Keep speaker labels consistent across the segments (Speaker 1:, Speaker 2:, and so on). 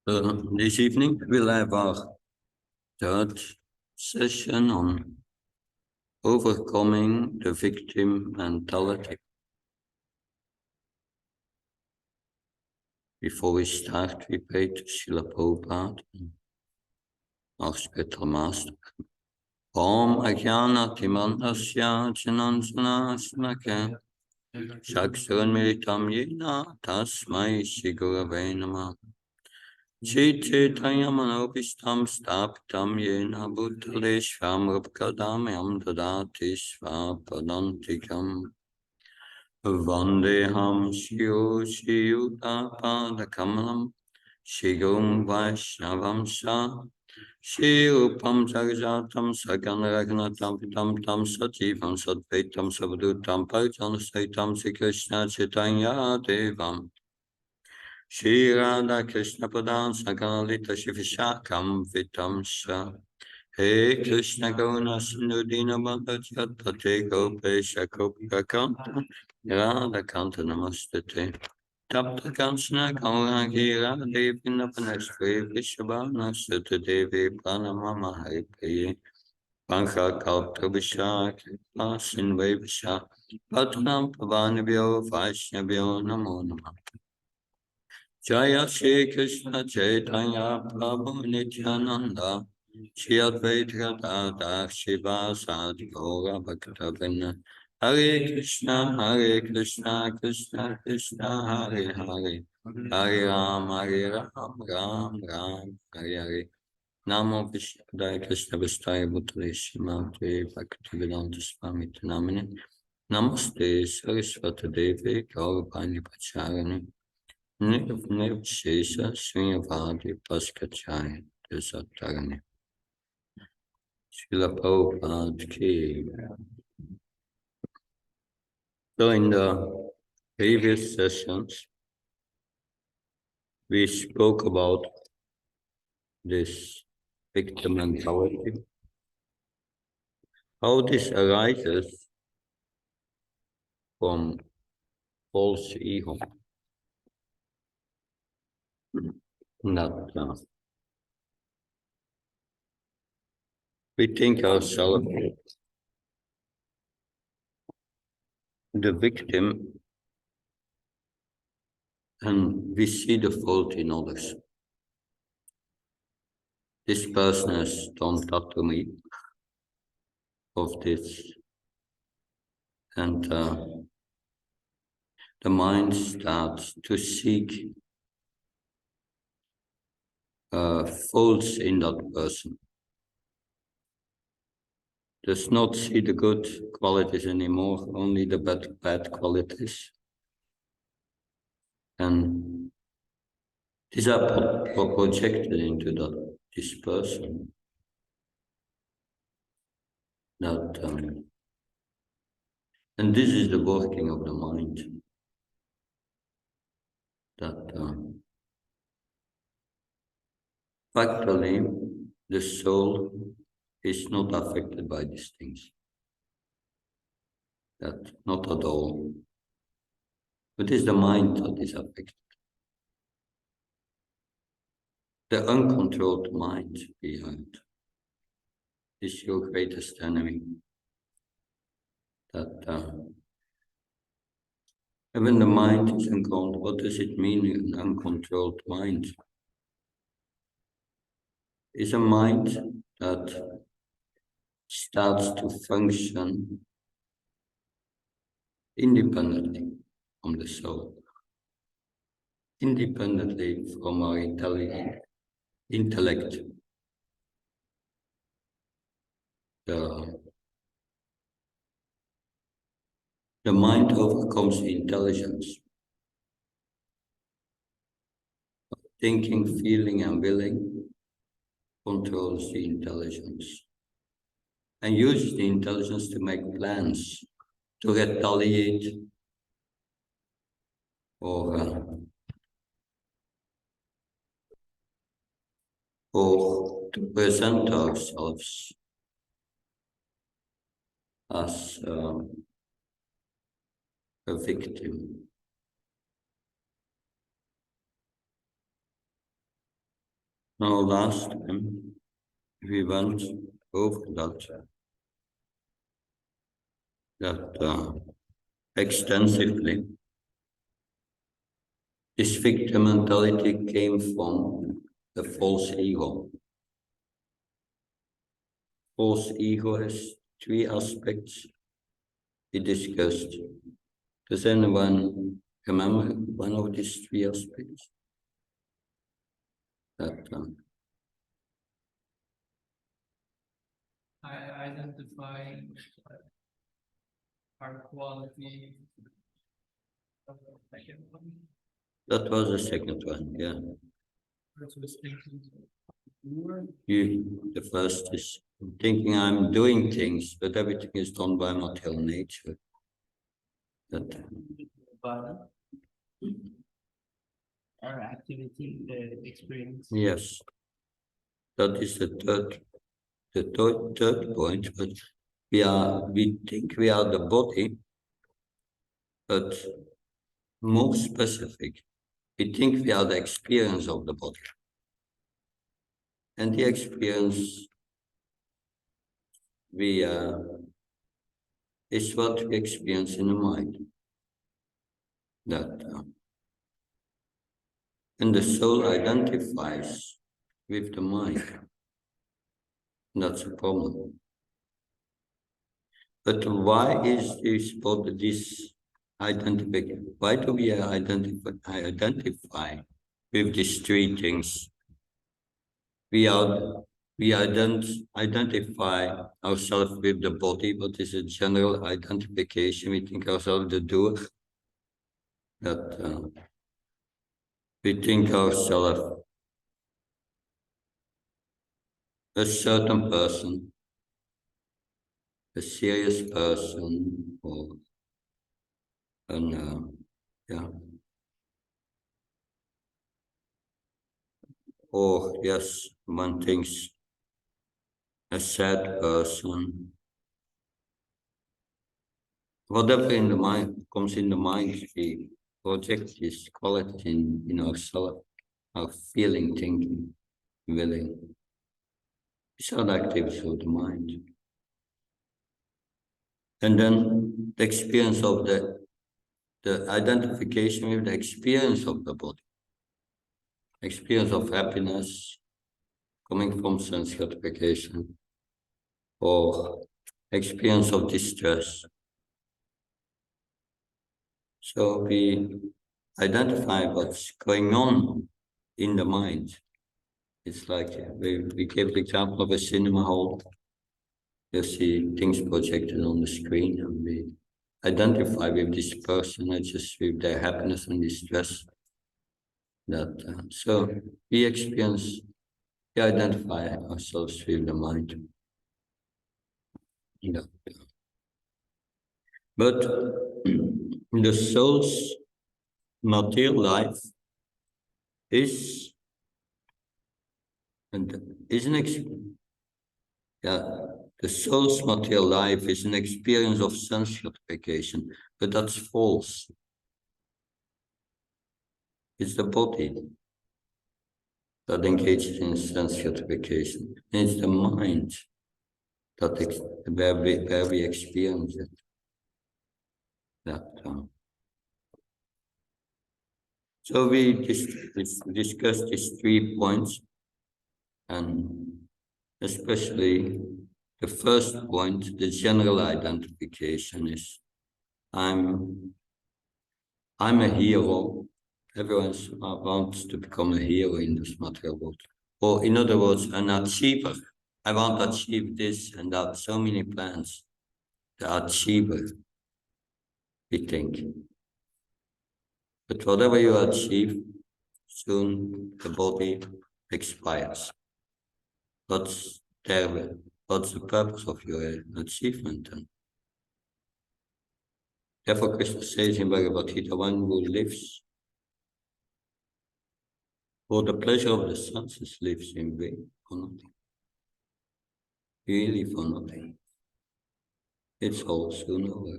Speaker 1: This evening we'll have our third session on overcoming the victim mentality. Before we start, we pray to Srila Prabhupada, our spiritual master. Om Ajnana Timandasya Jananjana Smake Shaksuran Militam Yena Tasmai Shigurave Namah Chaitanya Manopistam Stapitam Yena Bhutale Shvamrapkadamyam Dadati Svapadantikam Vandeham Shio Shiyuta Padakamalam Shigum Vaishnavamsa Shirupam Sagajatam Saganaragnatam Pitam Tam Sajivam Sadvaitam Sabdutam Parjan Saitam Sri Krishna Chaitanya Devam Shri Radha Krishna Padan Sagalita Shivishakam Vitam Sha He Krishna Karuna Sindhudina Bhattachatate Gopesha Kopakanta Radha Kanta Namastate Tapta Kanchana Gauragira Devina Panastri Vishabhana Sutta Devi Pranamama Haripriye Pankha Kalpa Vishak Pasin Vaivasha Patnam Pavanabhyo Vaishnavyo Namo Namah Jaya Shri Krishna Chaitanya Prabhu Nityananda Shri Advaita Gadadhar Shivasadi Gaura Bhaktavinda Hare Krishna Krishna Krishna Hare Hare Hare Ram Ram Hare Hare Namo Vishwadaya Krishna Vistaya Bhutale Shrimate Bhaktivedanta Swami Namine Namaste Saraswati Devi Gaurabhani Pacharani Nirvishesha Srinyavadi Paskachaya Desatarani Srila Prabhupada Ki. So in the previous sessions, we spoke about this victim mentality, how this arises from false ego. That we think ourselves the victim and we see the fault in others. This person has done that to me, of this, and the mind starts to seek faults in that person. Does not see the good qualities anymore, only the bad qualities. And these are projected into this person. And this is the working of the mind. Factually, the soul is not affected by these things. Not at all. It is the mind that is affected. The uncontrolled mind behind is your greatest enemy. And when the mind is uncontrolled, what does it mean, an uncontrolled mind? It's a mind that starts to function independently from the soul, independently from our intellect. The mind overcomes the intelligence. Thinking, feeling, and willing controls the intelligence and uses the intelligence to make plans, to retaliate, or to present ourselves as a victim. Now, last time we went over that extensively. This victim mentality came from the false ego. False ego has three aspects we discussed. Does anyone remember one of these three aspects?
Speaker 2: I identify our quality of the second one.
Speaker 1: That was the second one, yeah. The first is thinking I'm doing things, but everything is done by material nature. That
Speaker 2: body, our activity, the experience.
Speaker 1: yes, that is the third point. But we think we are the body, but more specific, we think we are the experience of the body, and the experience we is what we experience in the mind. That and the soul identifies with the mind. That's a problem. But why is this identification? Why do we identify with these three things? We identify ourselves with the body, but is a general identification. We think ourselves the doer. That we think ourselves a certain person, a serious person, or an or yes, one thinks a sad person. Whatever in the mind comes in the mind, we project this quality in ourselves, our feeling, thinking, willing. These are the activities of the mind. And then the experience of the identification with the experience of the body. Experience of happiness coming from sense gratification, or experience of distress. So we identify what's going on in the mind. It's like we gave the example of a cinema hall. You see things projected on the screen, and we identify with this person, not just with their happiness and distress. That so we identify ourselves with the mind. But the soul's material life is an the soul's material life is an experience of sense gratification, but that's false. It's the body that engages in sense gratification. And it's the mind where we experience it. So we discussed these 3 points, and especially the first point, the general identification is I'm a hero. Everyone wants to become a hero in this material world. Or in other words, an achiever. I want to achieve this and that. So many plans. The achiever, we think. But whatever you achieve, soon the body expires. What's the purpose of your achievement then? Therefore, Krishna says in Bhagavad Gita, one who lives for the pleasure of the senses lives in vain for nothing. Really for nothing. It's all soon over.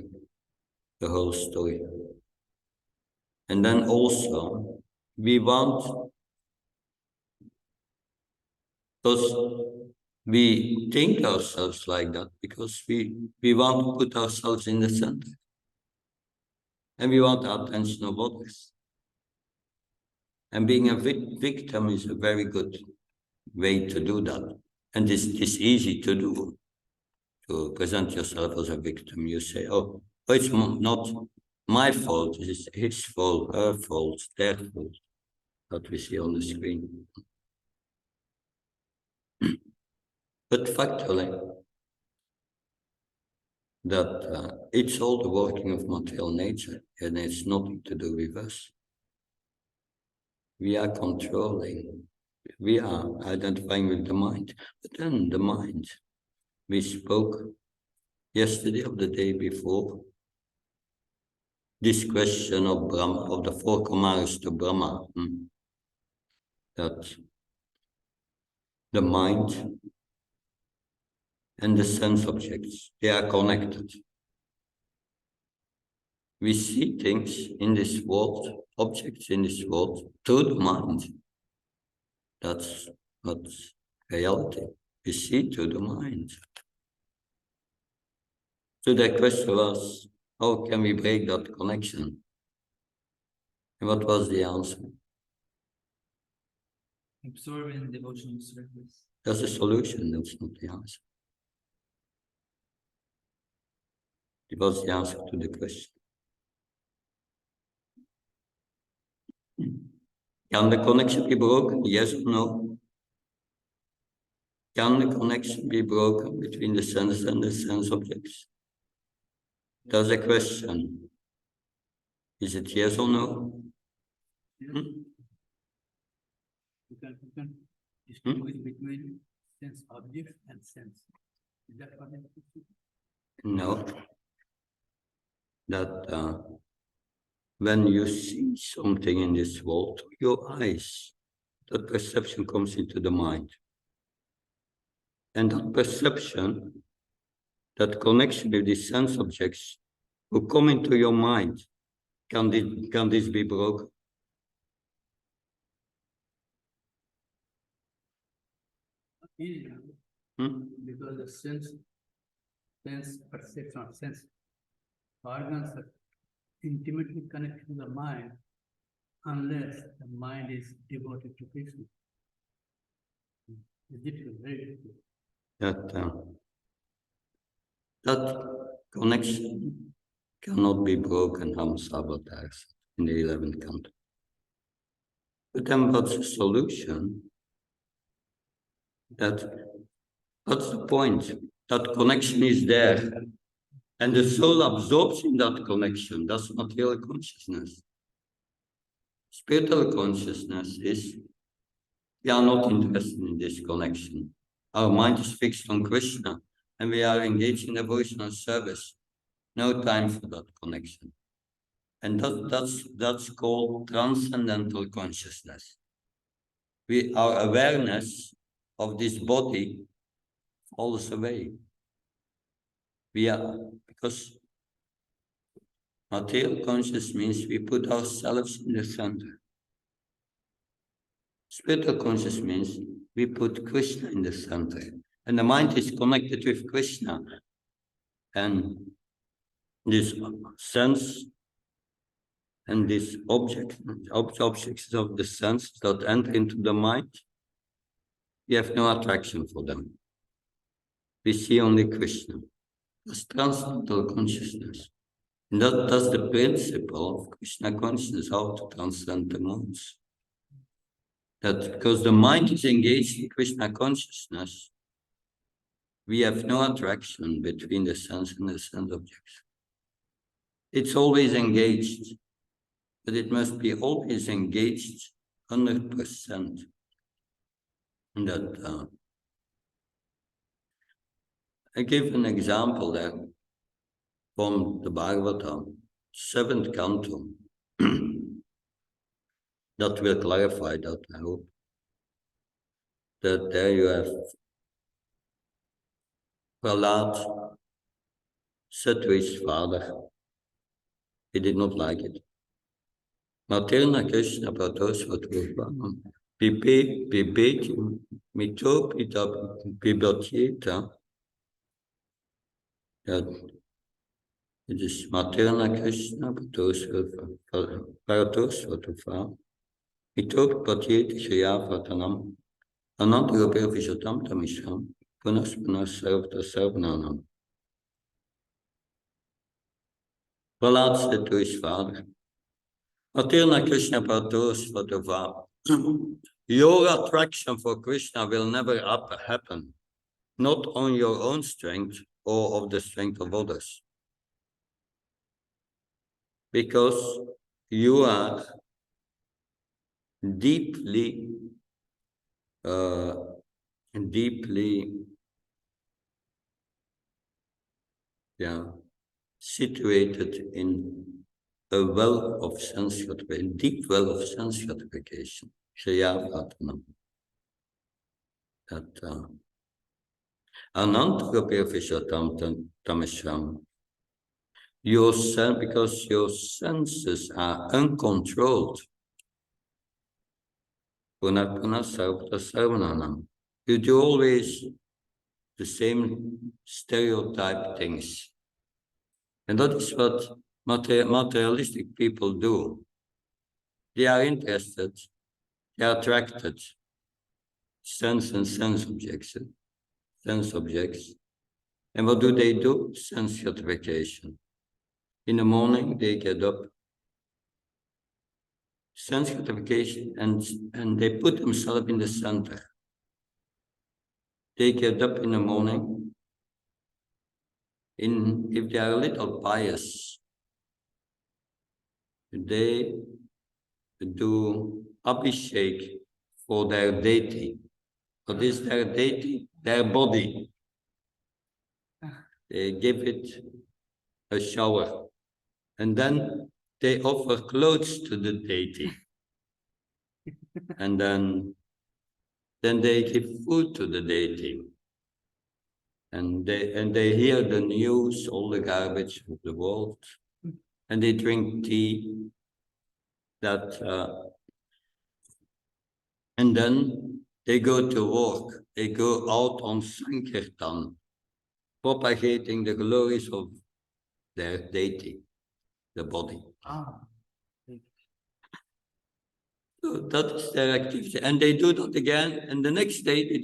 Speaker 1: The whole story. And then also, we want, because we think ourselves like that, because we want to put ourselves in the center. And we want the attention of others. And being a victim is a very good way to do that. And it's easy to do, to present yourself as a victim. You say, oh, it's not my fault, it's his fault, her fault, their fault, that we see on the screen. But factually, that it's all the working of material nature, and it's nothing to do with us. We are controlling we are identifying with the mind. But then the mind, we spoke yesterday or the day before, this question of Brahma, of the four Kumaras to Brahma, that the mind and the sense objects, they are connected. We see things in this world, objects in this world, through the mind. That's reality. We see through the mind. So the question was, how can we break that connection? And what was the answer?
Speaker 2: Absorbing devotional service.
Speaker 1: That's a solution, that's not the answer. It was the answer to the question. Can the connection be broken? Yes or no? Can the connection be broken between the sense and the sense objects? That's a question. Is it yes or no?
Speaker 2: You can distinguish between sense object and sense. Is that what it is?
Speaker 1: No. That when you see something in this world, your eyes, that perception comes into the mind. And that perception, that connection with these sense objects will come into your mind. Can this be broken?
Speaker 2: Because the sense perception, sense organs are intimately connected to the mind unless the mind is devoted to Krishna. It's difficult, very difficult.
Speaker 1: That connection cannot be broken, Hamsavatars, in the 11th canto. But then what's the solution? What's the point? That connection is there. And the soul absorbs in that connection. That's material consciousness. Spiritual consciousness is, we are not interested in this connection. Our mind is fixed on Krishna, and we are engaged in devotional service. No time for that connection. And that's called transcendental consciousness. Our awareness of this body falls away. Because material consciousness means we put ourselves in the center. Spiritual consciousness means we put Krishna in the center. And the mind is connected with Krishna. And this sense and this objects of the sense that enter into the mind, we have no attraction for them. We see only Krishna. That's transcendental consciousness. And that's the principle of Krishna consciousness, how to transcend the modes. That because the mind is engaged in Krishna consciousness, we have no attraction between the sense and the sense objects. It's always engaged, but it must be always engaged 100%. And that I give an example there from the Bhagavatam, 7th canto. That will clarify that, I hope. That there you have Prahlad said to his father, he did not like it. Materna Krishna Pratosvatruvam, Pibeti, Mitopita, Pibatieta. That it is Materna Krishna Pratosvatruvam, Mitopatieti Shriyafatanam, Anantarupir Vishatam Tamisham, Punas Sarvata Sarvananam. Prahlad said to his father, Materna Krishna Pratosvatruvam, your attraction for Krishna will never happen, not on your own strength or of the strength of others. Because you are deeply deeply, situated in a well of sense gratification, deep well of sense gratification. Dat Anantagopiafishatam your sense, because your senses are uncontrolled. You do always the same stereotype things. And that is what materialistic people do. They are interested, they are attracted, sense and sense objects. And what do? Sense gratification. In the morning, they get up, sense gratification, and they put themselves in the center. They get up in the morning, if they are a little pious, they do abhishek for their deity. What is their deity? Their body. They give it a shower. And then they offer clothes to the deity. And then they give food to the deity. And they hear the news, all the garbage of the world. And they drink tea. And then they go to work. They go out on Sankirtan, propagating the glories of their deity, the body. So that is their activity. And they do that again, and the next day they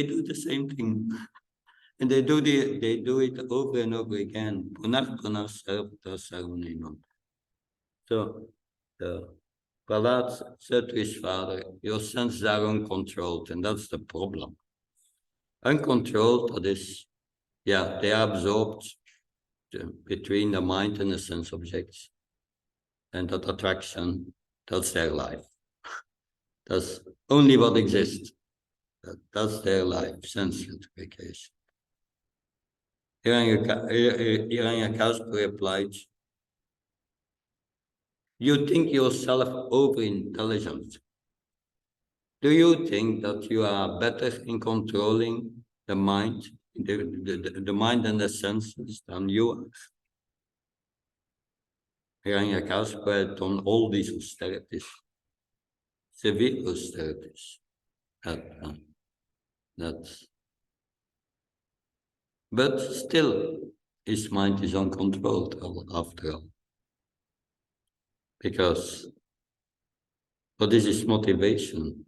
Speaker 1: do the same thing. And they do it over and over again. So Prahlad said to his father, your senses are uncontrolled, and that's the problem. Uncontrolled, that is, they are absorbed between the mind and the sense objects. And that attraction, that's their life. That's only what exists. That's their life, sense gratification. Hiranyakashipu replied, you think yourself over-intelligent. Do you think that you are better in controlling the mind, the mind and the senses than you are? Hiranyakashipu had done all these austerities, severe austerities. But still, his mind is uncontrolled after all. Because what is his motivation?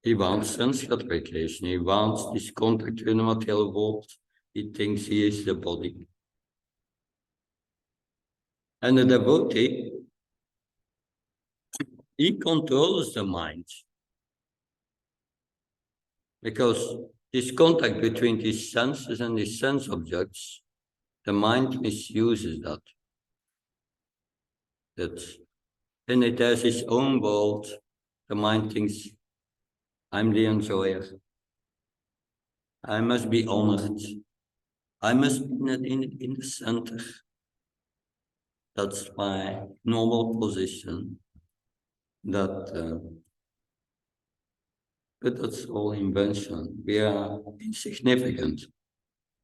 Speaker 1: He wants sense gratification. He wants this contact with the material world. He thinks he is the body. And the devotee, he controls the mind. Because this contact between his senses and his sense objects, the mind misuses that. And it has its own world. The mind thinks, I'm the enjoyer. I must be honored. I must be in the center. That's my normal position. But that's all invention. We are insignificant.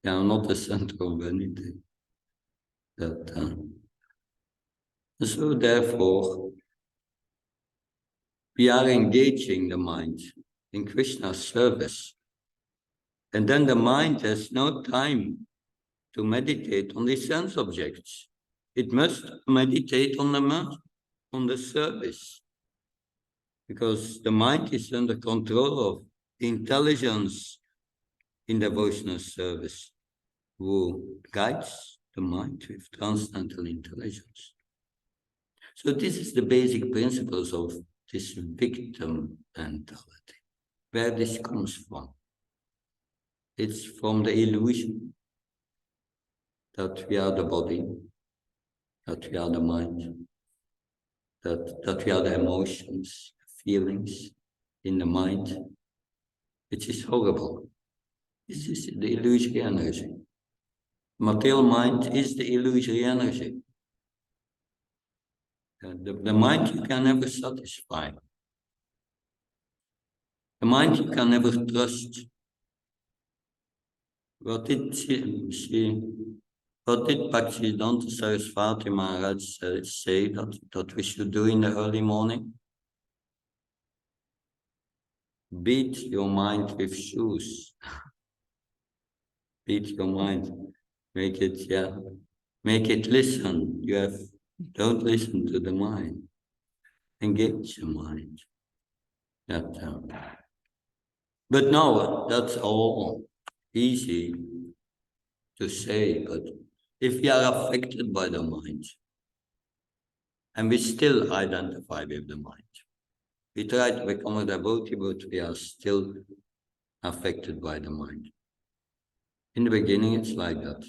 Speaker 1: We are not the center of anything. So therefore, we are engaging the mind in Krishna's service. And then the mind has no time to meditate on the sense objects. It must meditate on the service. Because the mind is under control of intelligence in devotional service, who guides the mind with transcendental intelligence. So this is the basic principles of this victim mentality. Where this comes from? It's from the illusion that we are the body, that we are the mind, that we are the emotions, feelings, in the mind, which is horrible. This is the illusory energy. Material mind is the illusory energy. The mind you can never satisfy. The mind you can never trust. Wat did Bhaktivedanta Saraswati Maharaj say that we should do in the early morning? Beat your mind with shoes. Beat your mind. Make it listen. Don't listen to the mind. Engage your mind. But no, that's all easy to say, but if we are affected by the mind, and we still identify with the mind, we try to become a devotee, but we are still affected by the mind. In the beginning, it's like that.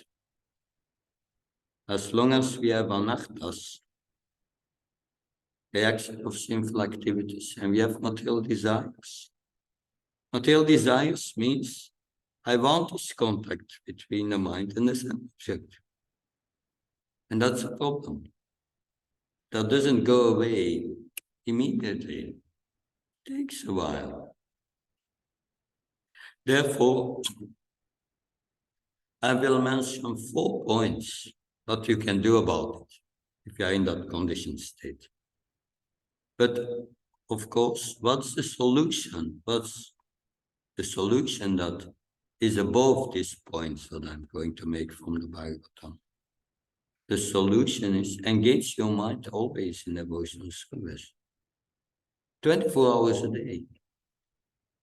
Speaker 1: As long as we have anarthas, reaction of sinful activities, and we have material desires. Material desires means I want this contact between the mind and the subject. And that's a problem. That doesn't go away immediately. It takes a while. Therefore, I will mention 4 points what you can do about it if you are in that conditioned state. But of course, what's the solution? What's the solution that is above these points that I'm going to make from the Bhagavatam? The solution is engage your mind always in devotional service. 24 hours a day.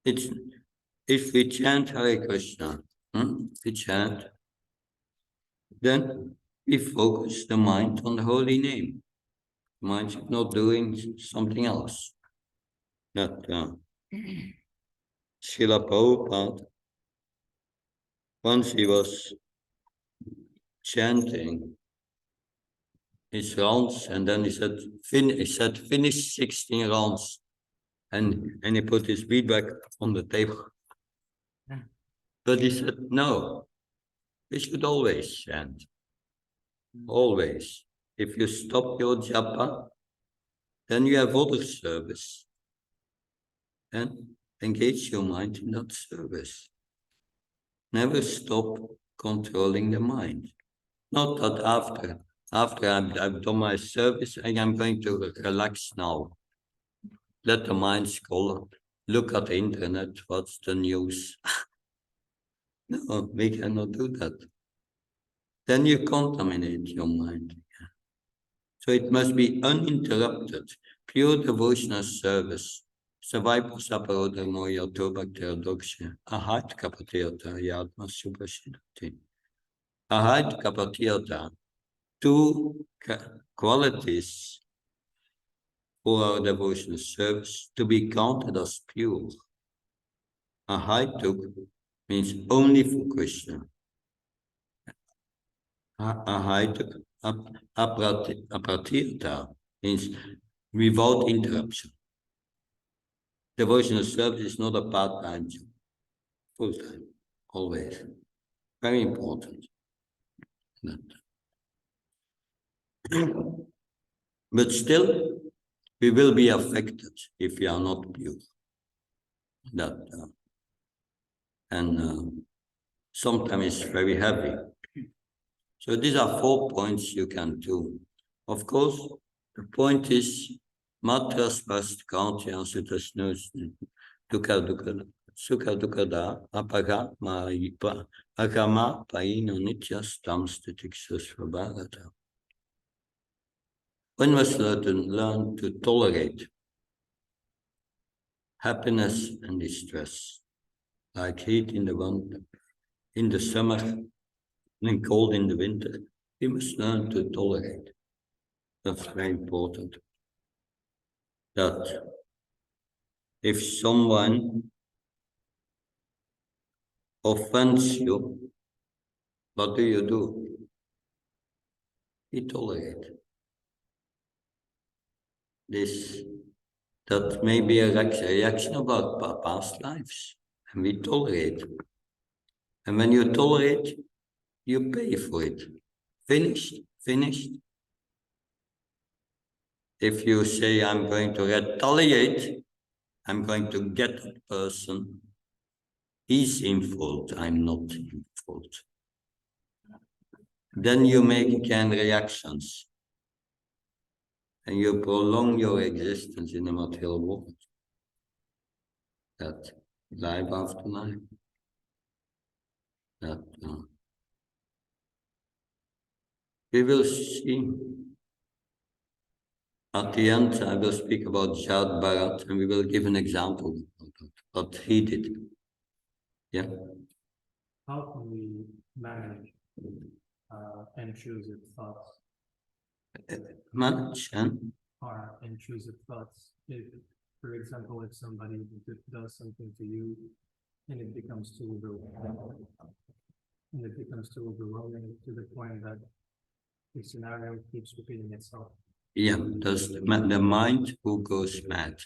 Speaker 1: If we chant Hare Krishna, we chant, then we focus the mind on the holy name. The mind is not doing something else. That Srila Prabhupada, once he was chanting his rounds, and then he said, finish 16 rounds. And he put his bead back on the table. But he said, no, we should always chant. Always. If you stop your japa, then you have other service. And engage your mind in that service. Never stop controlling the mind. Not that after I've done my service, I'm going to relax now. Let the mind scroll. Look at the internet. What's the news? No, we cannot do that. Then you contaminate your mind. So it must be uninterrupted, pure devotional service. Savaipa saparoda moya tobakter doksha. Ahat kapatiyata yatma subhashidati. Ahat kapatiyata. 2 qualities for our devotional service to be counted as pure. Ahaituk means only for Krishna. Ahaituk apratirtha means without interruption. Devotional service is not a part-time job, full-time, always. Very important. But still, we will be affected if we are not pure. Sometimes it's very heavy. So these are 4 points you can do. Of course, the point is matras pastkantya sutasnus sukha dukada apaga maipa agama paino nityas tamstitiksas vabhagata. One must learn to tolerate happiness and distress, like heat in the summer and cold in the winter. We must learn to tolerate. That's very important. That if someone offends you, what do? You tolerate. This That may be a reaction about past lives, and we tolerate. And when you tolerate, you pay for it. Finished, finished. If you say, I'm going to retaliate, I'm going to get that person, he's in fault, I'm not in fault. Then you make again reactions, and you prolong your existence in the material world. That life after life. That we will see. At the end, I will speak about Jad Bharat, and we will give an example of what he did. Yeah.
Speaker 2: How can we manage intrusive thoughts
Speaker 1: Manage and
Speaker 2: or intrusive thoughts? If, for example, if somebody does something to you and it becomes too overwhelming, to the point that the scenario keeps repeating itself.
Speaker 1: yeah, there's the mind who goes mad.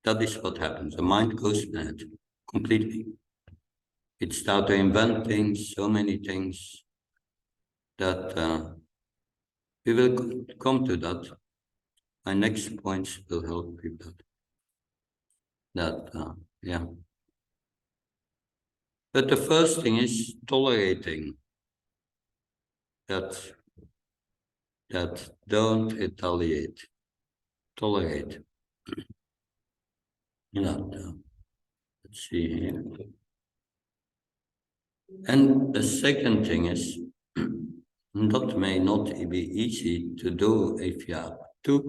Speaker 1: That is what happens. The mind goes mad completely. It starts to invent things, so many things, that we will come to that. My next points will help with that. Yeah. But the first thing is tolerating that don't retaliate. Tolerate. Let's see here. And the second thing is, that may not be easy to do if you are too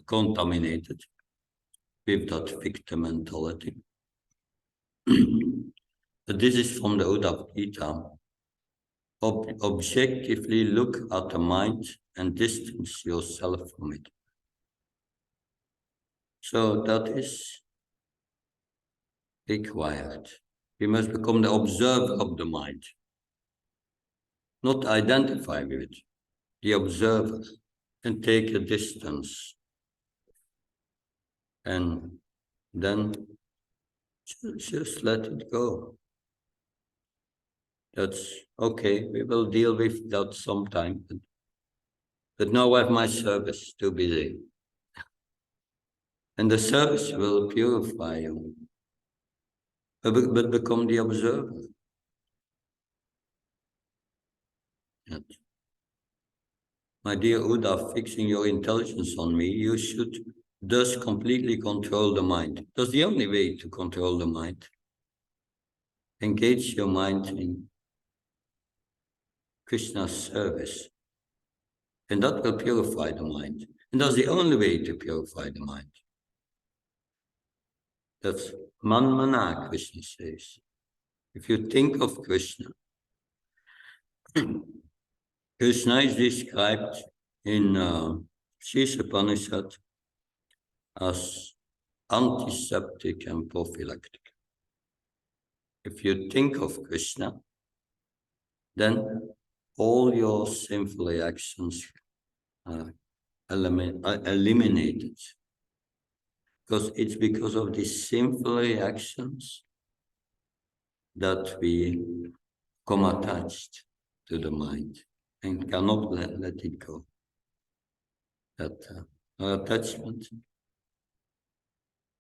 Speaker 1: contaminated with that victim mentality. But this is from the Uddhava Gita. Objectively look at the mind and distance yourself from it. So that is required. We must become the observer of the mind, not identify with it, the observer, and take a distance. And then just let it go. That's okay, we will deal with that sometime. But now I have my service, too busy. And the service will purify you. But become the observer. Yes. My dear Uddha, fixing your intelligence on me, you should thus completely control the mind. That's the only way to control the mind. Engage your mind in Krishna's service. And that will purify the mind. And that's the only way to purify the mind. That's Manmana, Krishna says. If you think of Krishna, Krishna is described in Upanishad as antiseptic and prophylactic. If you think of Krishna, then all your sinful reactions are eliminated. Because it's because of these sinful reactions that we become attached to the mind and cannot let it go. That our attachment,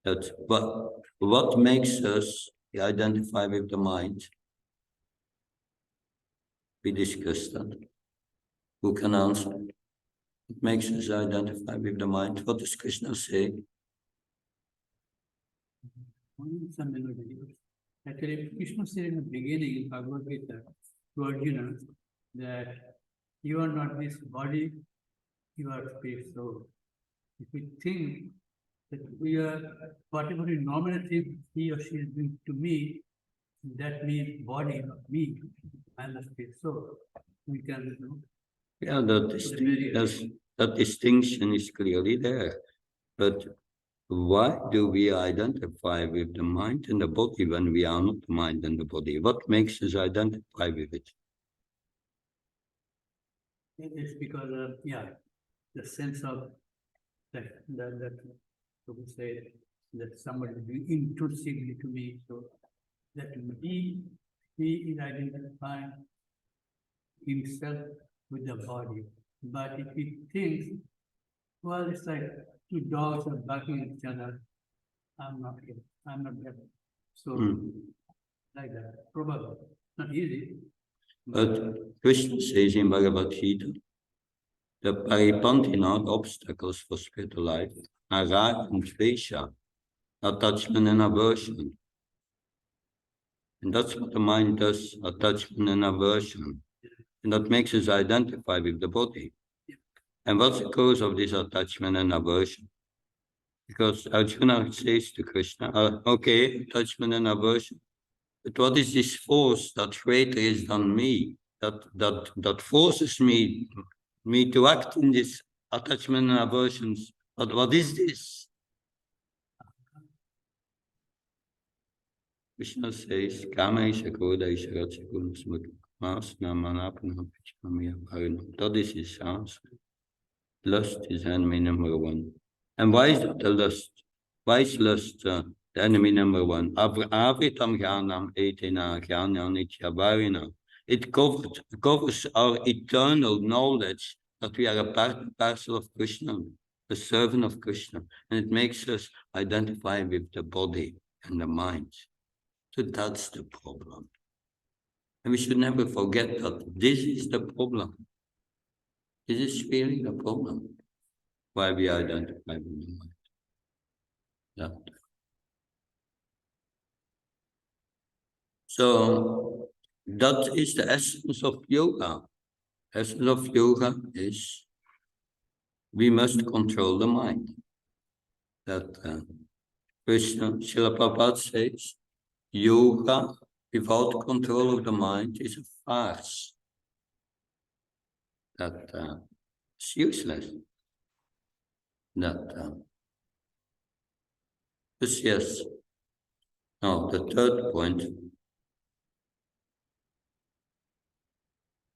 Speaker 1: that what makes us identify with the mind, we discussed that. Who can answer? It makes us identify with the mind. What does Krishna say?
Speaker 2: Actually, Krishna said in the beginning in Bhagavad Gita to Arjuna that you are not this body, you are space soul. If we think that we are whatever nominative he or she is doing to me, that means body, not me, and the space soul. We can
Speaker 1: Yeah, that distinction is clearly there. But why do we identify with the mind and the body when we are not the mind and the body? What makes us identify with it?
Speaker 2: It's because of the sense of that so to say, that somebody is doing intrinsically to me, so that he is identifying himself with the body. But if he thinks, well, it's like two dogs are barking at each other, I'm not here, I'm not there. So, like that, probably, not easy.
Speaker 1: But Krishna says in Bhagavad Gita, the paripanthina obstacles for spiritual life are rag and dvesha, attachment and aversion. And that's what the mind does, attachment and aversion. And that makes us identify with the body. And what's the cause of this attachment and aversion? Because Arjuna says to Krishna, okay, attachment and aversion, but what is this force that greater is than me, that forces me to act in this attachment and aversions? But what is this? Krishna says, Kama isha koda isha ratchakuna smakmasna manapana pichmamiya bharinam. That is his answer. Lust is enemy number one. And why is that the lust? Why is lust the enemy number one? Avritam jnanam etena jnana nitya bharina. It covers our eternal knowledge that we are a part and parcel of Krishna, a servant of Krishna. And it makes us identify with the body and the mind. So that's the problem. And we should never forget that this is the problem. This is really the problem. Why we identify with the mind. That. So that is the essence of yoga. Essence of yoga is we must control the mind. That Krishna, Srila Prabhupada says, yoga without control of the mind is a farce. That it's useless. That yes. Now the third point.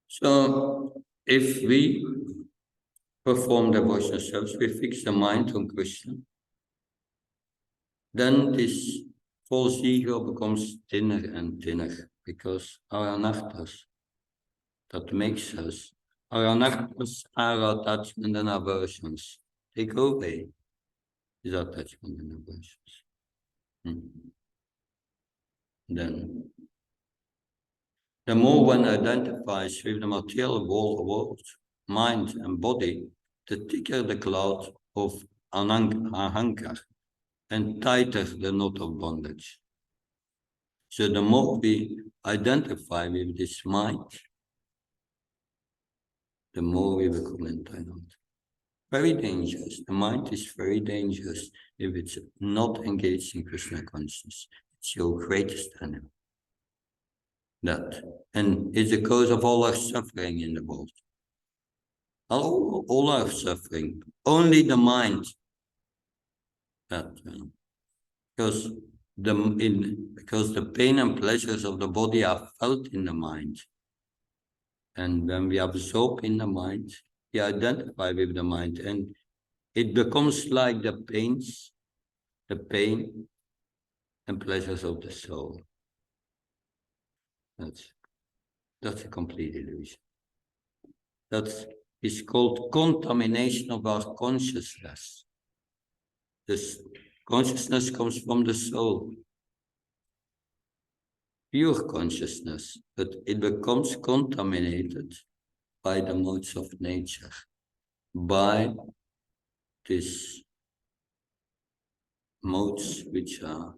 Speaker 1: So if we perform devotional service, we fix the mind on Krishna, then this false ego becomes thinner and thinner because our anarthas that makes us, our anarthas are attachment and aversions. They go away, these attachment and aversions. Then the more one identifies with the material world, mind and body, the thicker the cloud of ahankar and tighter the knot of bondage. So the more we identify with this mind, the more we become entangled. Very dangerous. The mind is very dangerous if it's not engaged in Krishna consciousness. It's your greatest enemy. That. And it's the cause of all our suffering in the world. All our suffering. Only the mind. That. Because the pain and pleasures of the body are felt in the mind. And when we absorb in the mind, we identify with the mind. And it becomes like the pain and pleasures of the soul. That's a complete illusion. That is called contamination of our consciousness. This consciousness comes from the soul. Pure consciousness, but it becomes contaminated by the modes of nature, by these modes which are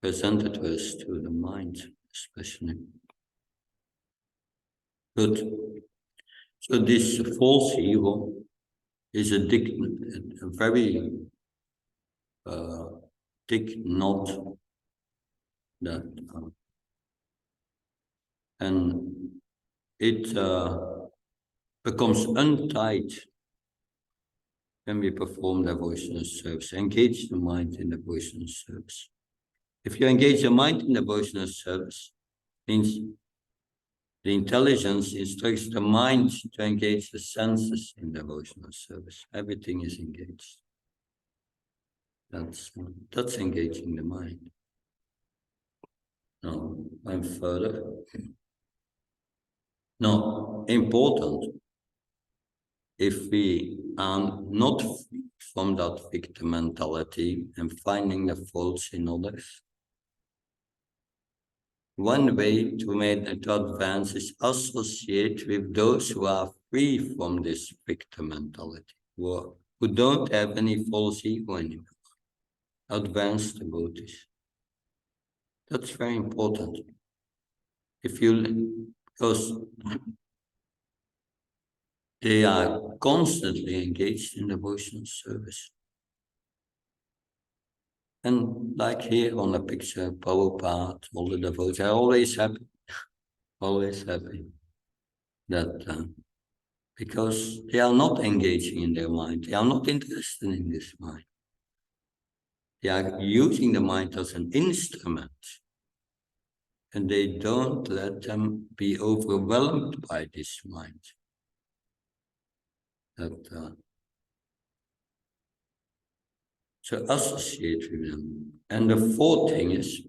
Speaker 1: presented to us through the mind, especially. Good. So this false ego is a very thick knot that, and it becomes untied when we perform devotional service. Engage the mind in devotional service. If you engage the mind in devotional service, means The intelligence instructs the mind to engage the senses in devotional service. Everything is engaged. That's engaging the mind. Now, I'm further. Now, important, if we are not free from that victim mentality and finding the faults in others, one way to advance is associate with those who are free from this victim mentality, who don't have any false ego anymore. Advanced devotees. That's very important. Because they are constantly engaged in devotional service. And like here on the picture, Prabhupada, all the devotees are always happy that because they are not engaging in their mind, they are not interested in this mind. They are using the mind as an instrument, and they don't let them be overwhelmed by this mind. So associate with them. And the fourth thing is,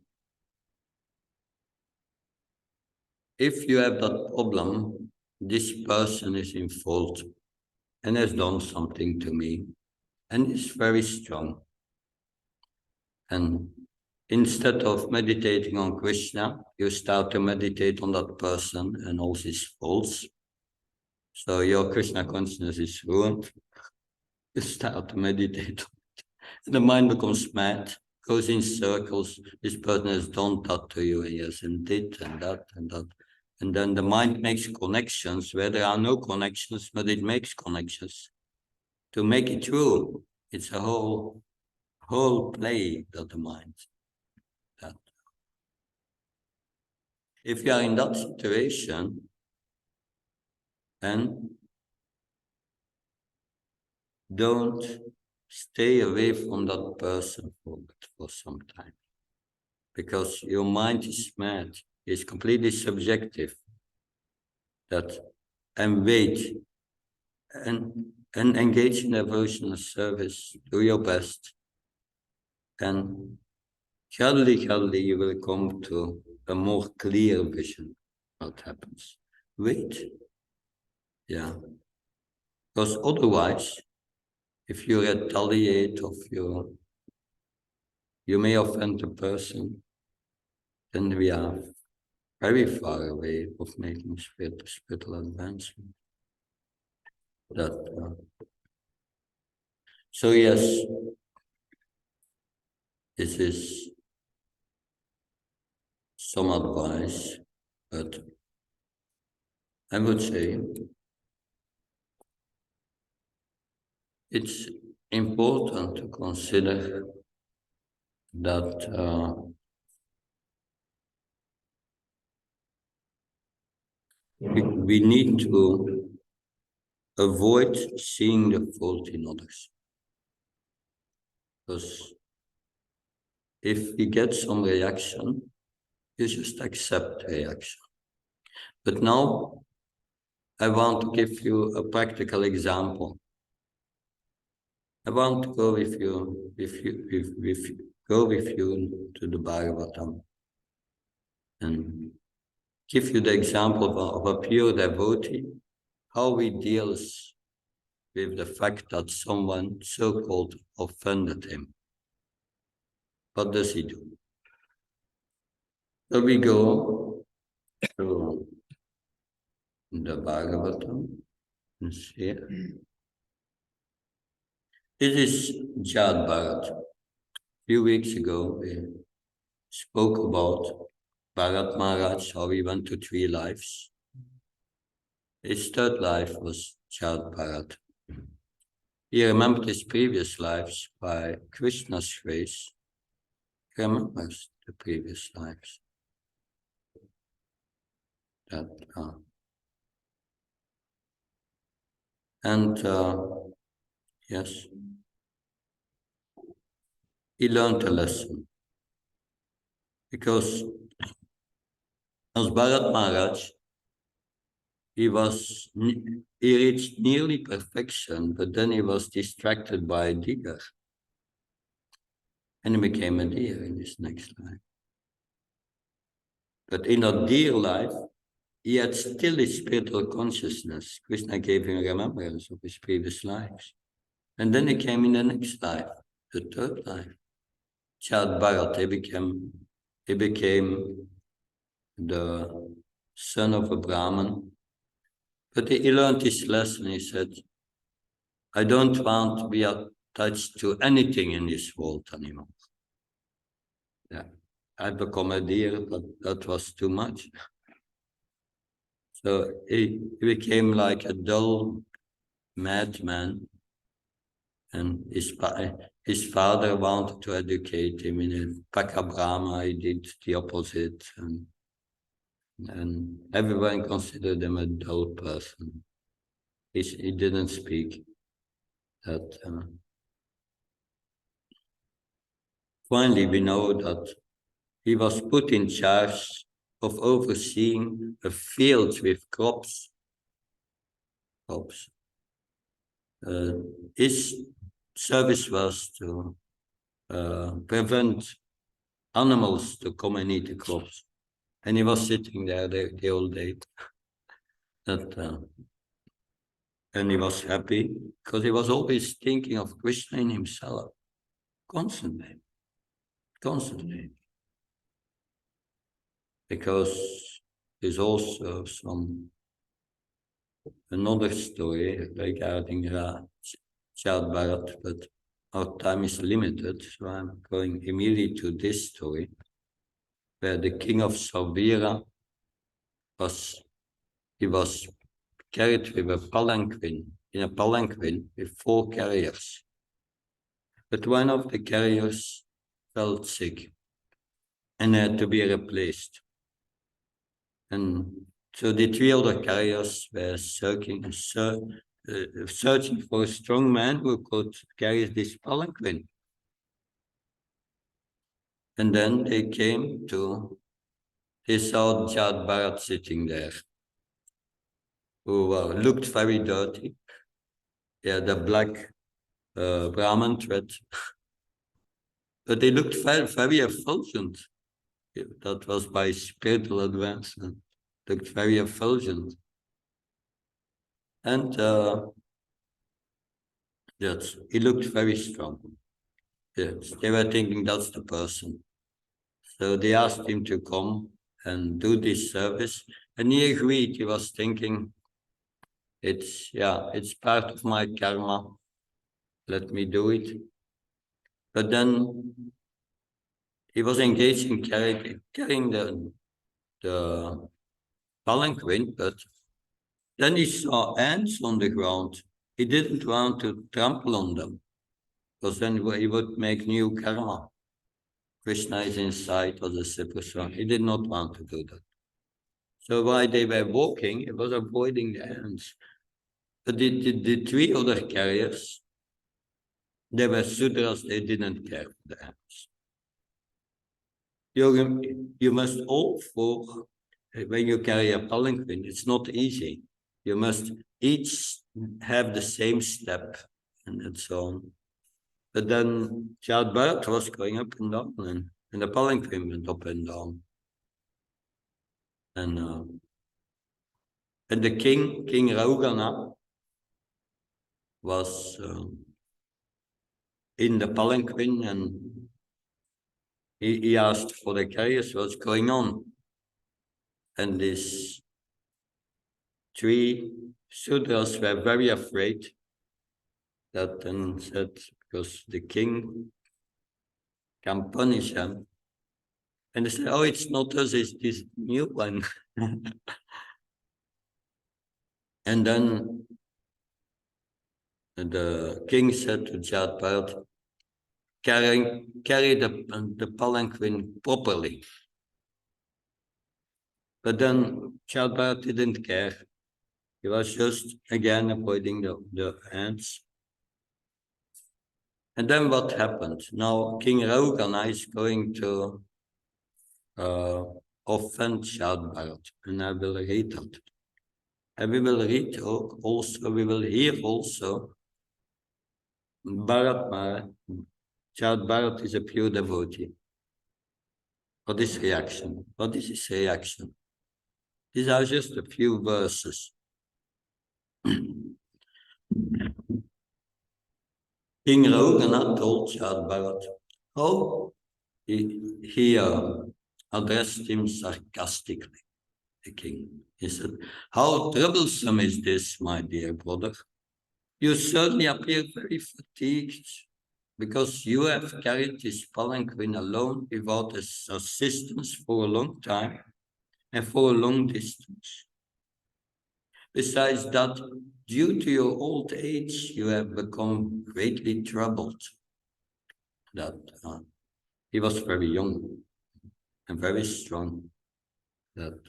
Speaker 1: if you have that problem, this person is in fault and has done something to me and is very strong. And instead of meditating on Krishna, you start to meditate on that person and all his faults. So your Krishna consciousness is ruined. You start to meditate. The mind becomes mad, goes in circles. This person has done that to you, and yes, and did, and that, and that. And then the mind makes connections where there are no connections, but it makes connections to make it true. It's a whole play that the mind. That. If you are in that situation, and don't stay away from that person for some time, because your mind is mad. It's completely subjective. And wait and engage in devotional service. Do your best, and gradually you will come to a more clear vision. What happens? Wait, yeah, because otherwise, if you retaliate you may offend the person, then we are very far away of making spiritual advancement. So yes, this is some advice, but I would say it's important to consider that we need to avoid seeing the fault in others. Because if we get some reaction, you just accept reaction. But now I want to give you a practical example. I want to go with you to the Bhagavatam and give you the example of a pure devotee, how he deals with the fact that someone so-called offended him. What does he do? So we go to the Bhagavatam. Here. This is Jad Bharat. A few weeks ago, we spoke about Bharat Maharaj, how he went to 3 lives. His 3rd life was Jad Bharat. He remembered his previous lives by Krishna's grace. He remembers the previous lives. Yes, he learned a lesson. Because as Bharat Maharaj, he reached nearly perfection, but then he was distracted by a deer. And he became a deer in his next life. But in that deer life, he had still his spiritual consciousness. Krishna gave him remembrance of his previous lives. And then he came in the next life, the third life. Chad Bharat, he became the son of a Brahmin. But he learned his lesson. He said, I don't want to be attached to anything in this world anymore. Yeah, I become a deer, but that was too much. So he became like a dull madman, and his father wanted to educate him in a Paka Brahma. He did the opposite, and everyone considered him a dull person. He didn't speak. That finally we know that he was put in charge of overseeing a field with crops. His service was to prevent animals to come and eat the crops. And he was sitting there the whole day. And he was happy because he was always thinking of Krishna in himself, constantly. Because there's also another story regarding Chad Bharat, but our time is limited, so I'm going immediately to this story, where the king of Savira was carried with in a palanquin with 4 carriers. But one of the carriers fell sick and had to be replaced. And so the 3 other carriers were searching for a strong man who could carry this palanquin. And then they saw Chad Bharat sitting there, who looked very dirty. He had a black Brahman thread, but they looked very effulgent. That was by spiritual advancement. Looked very effulgent. And yes, he looked very strong. Yes, they were thinking that's the person. So they asked him to come and do this service. And he agreed. He was thinking, it's part of my karma. Let me do it. But then he was engaged in carrying the palanquin, but then he saw ants on the ground. He didn't want to trample on them, because then he would make new karma. Krishna is inside as a super. He did not want to do that. So while they were walking, he was avoiding the ants. But the 3 other carriers, they were Sudras, they didn't care for the ants. You must all 4, when you carry a palanquin, it's not easy. You must each have the same step and so on. But then Chad Bharat was going up and down, and the palanquin went up and down. And the King Raugana, was in the palanquin, and he asked for the carriers what's going on. And these 3 Sudras were very afraid that then said, because the king can punish them. And they said, oh, it's not us, it's this new one. And then the king said to Chad Bharat, carry the palanquin properly. But then Chad Bharat didn't care. He was just, again, avoiding the ants. And then what happened? Now King Raugana is going to offend Chad Bharat, and I will read that. And we will read also, we will hear also, Bharat Maharaj, Chad Bharat is a pure devotee. What is reaction? What is his reaction? These are just a few verses. King Raghunatha told Chad Bharat how he addressed him sarcastically, the king. He said, "How troublesome is this, my dear brother? You certainly appear very fatigued, because you have carried this palanquin alone without assistance for a long time and for a long distance. Besides that, due to your old age, you have become greatly troubled." That he was very young and very strong,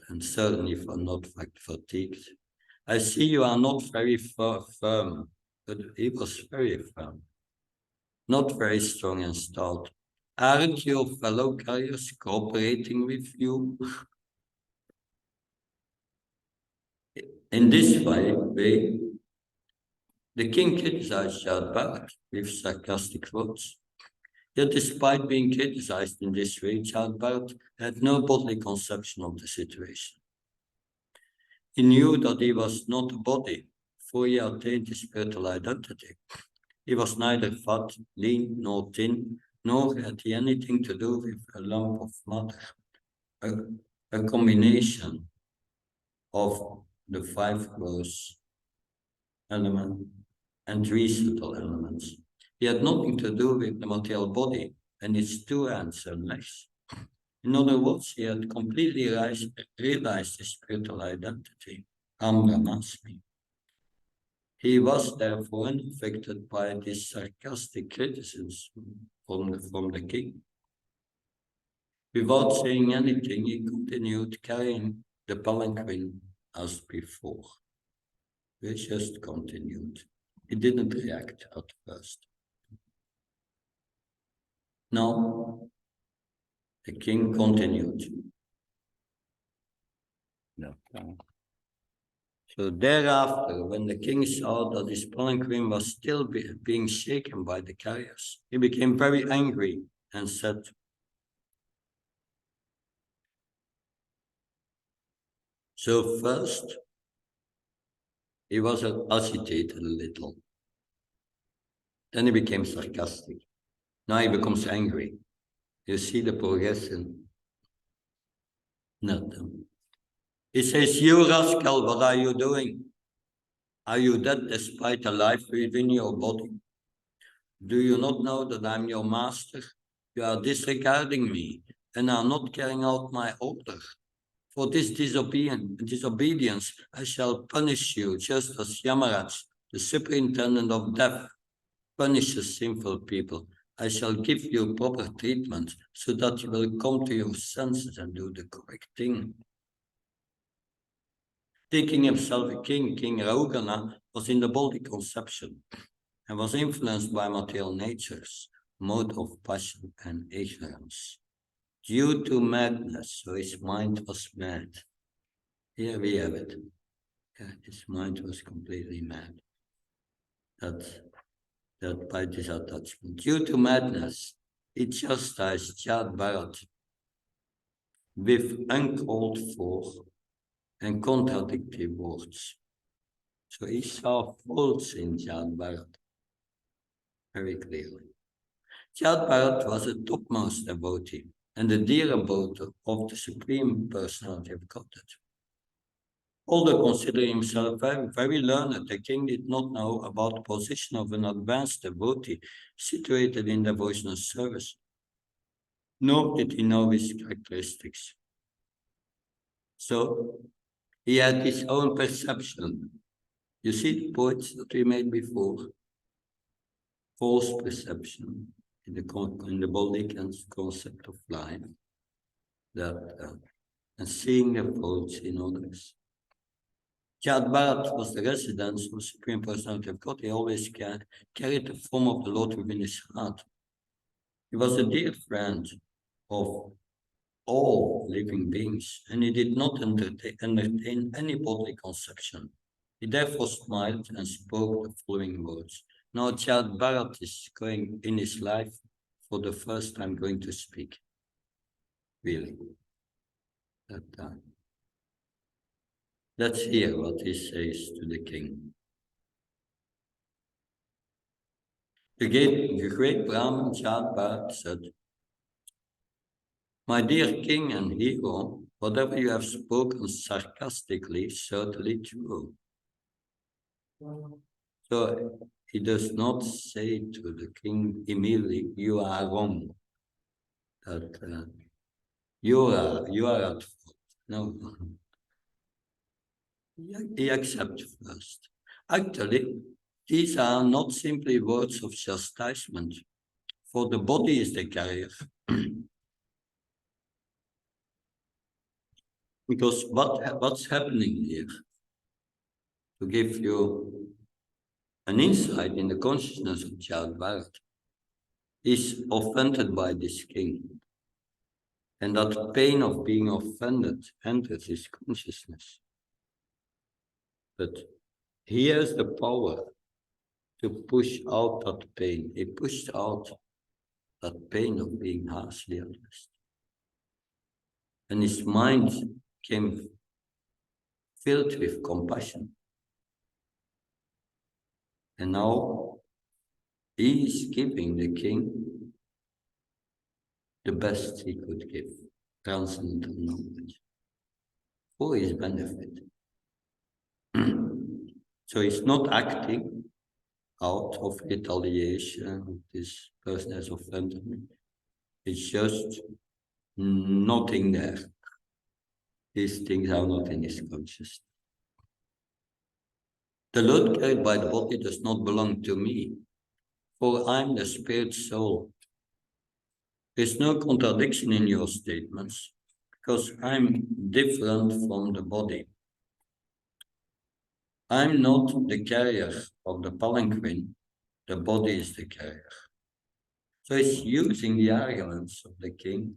Speaker 1: and certainly not fatigued. "I see you are not very firm," but he was very firm, "not very strong and stout. Aren't your fellow carriers cooperating with you?" In this way, the king criticized Chad with sarcastic words. Yet despite being criticized in this way, Chad had no bodily conception of the situation. He knew that he was not a body, for he attained his spiritual identity. He was neither fat, lean, nor thin, nor had he anything to do with a lump of matter, a combination of the 5 gross elements and 3 subtle elements. He had nothing to do with the material body and its 2 hands and legs. In other words, he had completely realized his spiritual identity, Aham Brahmasmi. He was therefore unaffected by this sarcastic criticism from the king. Without saying anything, he continued carrying the palanquin as before. He just continued. He didn't react at first. Now, the king continued. So thereafter, when the king saw that his palanquin was still being shaken by the carriers, he became very angry and said, so first, he was agitated a little. Then he became sarcastic. Now he becomes angry. You see the progression? Nothing. He says, "You rascal, what are you doing? Are you dead despite a life within your body? Do you not know that I'm your master? You are disregarding me and are not carrying out my order. For this disobedience, I shall punish you just as Yamaraj, the superintendent of death, punishes sinful people. I shall give you proper treatment so that you will come to your senses and do the correct thing." Thinking himself a king, King Raugana was in the body conception and was influenced by material nature's mode of passion and ignorance. Due to madness, so his mind was mad. Here we have it. Yeah, his mind was completely mad. That by this attachment. Due to madness, he chastised Chad Bharat with uncalled for and contradictory words. So he saw faults in Chad Bharat very clearly. Chad Bharat was a topmost devotee and the dear abode of the Supreme Personality of Godhead. Although considering himself very learned, the king did not know about the position of an advanced devotee situated in devotional service, nor did he know his characteristics. So he had his own perception. You see the points that we made before? False perception in the body concept of life, and seeing the faults in others. Chad Bharat was the residence of the Supreme Personality of God. He always carried the form of the Lord within his heart. He was a dear friend of all living beings, and he did not entertain any bodily conception He therefore smiled and spoke the following words. Now Child Bharat is going in his life for the first time going to speak. Really. That time. Let's hear what he says to the king. The great Brahmin Child Bharat said, "My dear king and hero, whatever you have spoken sarcastically is certainly true." So he does not say to the king immediately, "You are wrong. That you are at fault." No, he accepts first. Actually, these are not simply words of chastisement, for the body is the carrier. Because what's happening here? To give you an insight in the consciousness of Child Bharat, is offended by this king. And that pain of being offended enters his consciousness. But he has the power to push out that pain. He pushed out that pain of being harshly addressed. And his mind came filled with compassion. And now he is giving the king the best he could give, transcendental knowledge, for his benefit. So he's not acting out of retaliation, this person has offended me. It's just nothing there. These things are not in his consciousness. The load carried by the body does not belong to me, for I'm the spirit soul. There's no contradiction in your statements, because I'm different from the body. I'm not the carrier of the palanquin, the body is the carrier. So he's using the arguments of the king,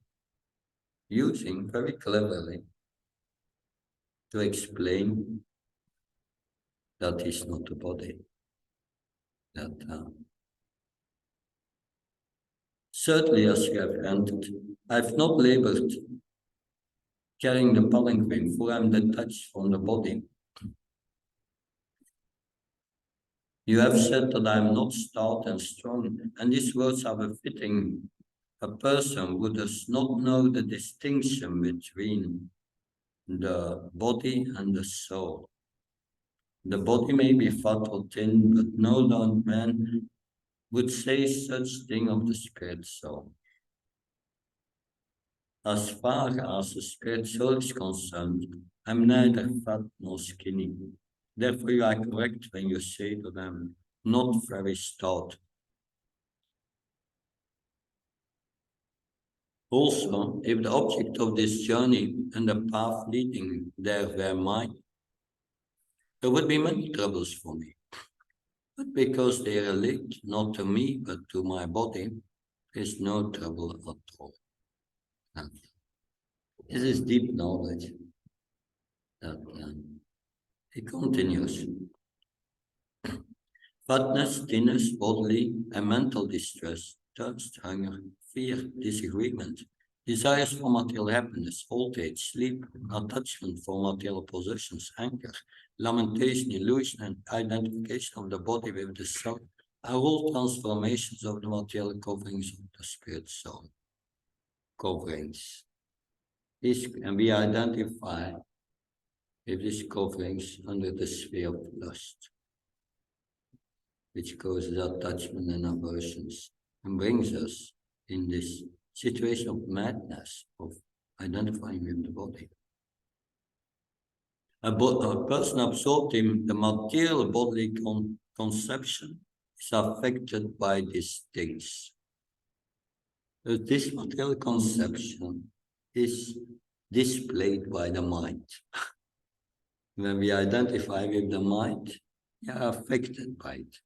Speaker 1: using very cleverly to explain that he's not the body. That certainly, as you have entered, I've not labored carrying the palanquin, for I'm detached from the body. You have said that I am not stout and strong, and these words are befitting a person who does not know the distinction between the body and the soul. The body may be fat or thin, but no learned man would say such thing of the spirit soul. As far as the spirit soul is concerned, I'm neither fat nor skinny. Therefore, you are correct when you say that I'm not very stout. Also, if the object of this journey and the path leading there were mine, there would be many troubles for me. But because they relate not to me but to my body, there's no trouble at all. And this is deep knowledge. It continues. Fatness, thinness, bodily and mental distress, thirst, hunger, fear, disagreement, desires for material happiness, old age, sleep, attachment for material possessions, anger, lamentation, illusion, and identification of the body with the soul are all transformations of the material coverings of the spirit soul. Coverings. This can be identified with these coverings under the sphere of lust, which causes attachment and aversions and brings us in this situation of madness, of identifying with the body. A person absorbed in the material bodily conception is affected by these things. This material conception is displayed by the mind. When we identify with the mind, we are affected by it.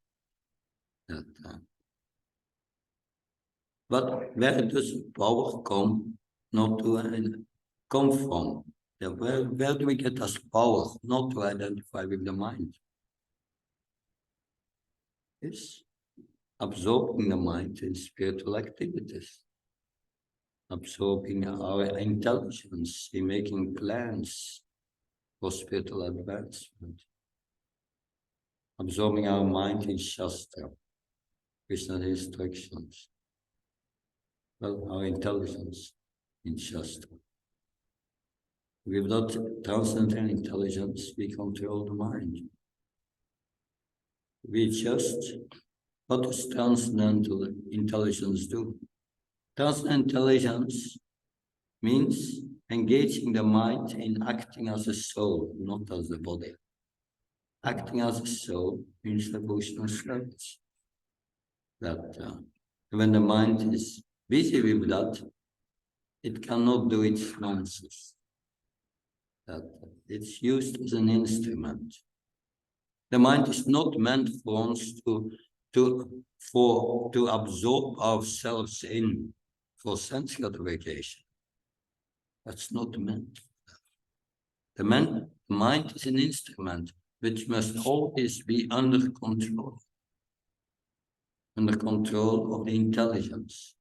Speaker 1: But where does power come? Not to come from? Where do we get this power not to identify with the mind? is absorbing the mind in spiritual activities, absorbing our intelligence in making plans for spiritual advancement, absorbing our mind in Shastra, Krishna's instructions, well, our intelligence in Shastra. Without transcendental intelligence, we control the mind. We just, what does transcendental intelligence do? Transcendental intelligence means engaging the mind in acting as a soul, not as a body. Acting as a soul means devotional service. That when the mind is busy with that, it cannot do its nonsense. That it's used as an instrument. The mind is not meant for us to absorb ourselves in for sense gratification. That's not meant. The mind is an instrument which must always be under control of the intelligence.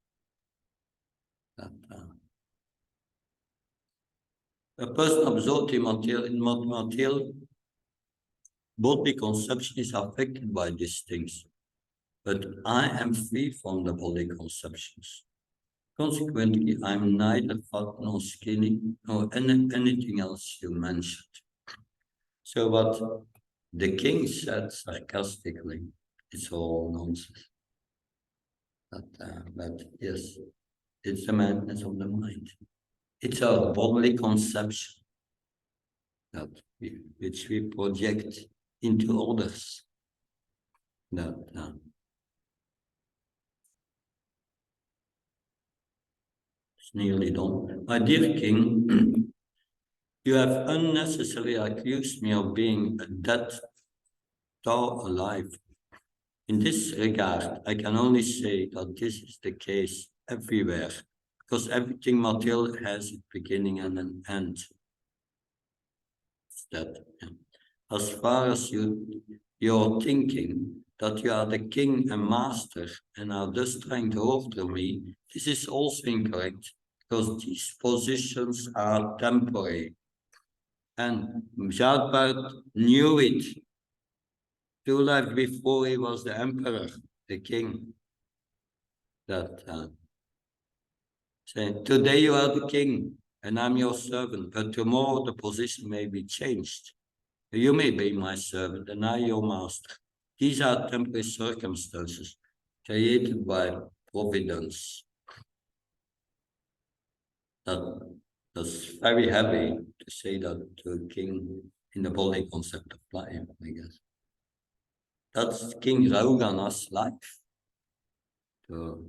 Speaker 1: A person absorbed in material bodily conception is affected by these things, but I am free from the bodily conceptions. Consequently, I am neither fat nor skinny nor anything else you mentioned. So what the king said sarcastically, it's all nonsense. But yes, it's the madness of the mind. It's our bodily conception which we project into others. It's nearly done. My dear king, you have unnecessarily accused me of being a dead Tao alive. In this regard, I can only say that this is the case everywhere, because everything material has a beginning and an end. As far as you're thinking that you are the king and master and are thus trying to order me, this is also incorrect, because these positions are temporary. And Jadbart knew it 2 lives before he was the emperor, the king. That say, today you are the king and I'm your servant, but tomorrow the position may be changed. You may be my servant and I your master. These are temporary circumstances created by providence. That's very heavy to say that to a king in the body concept of life, I guess. That's King Raugana's life to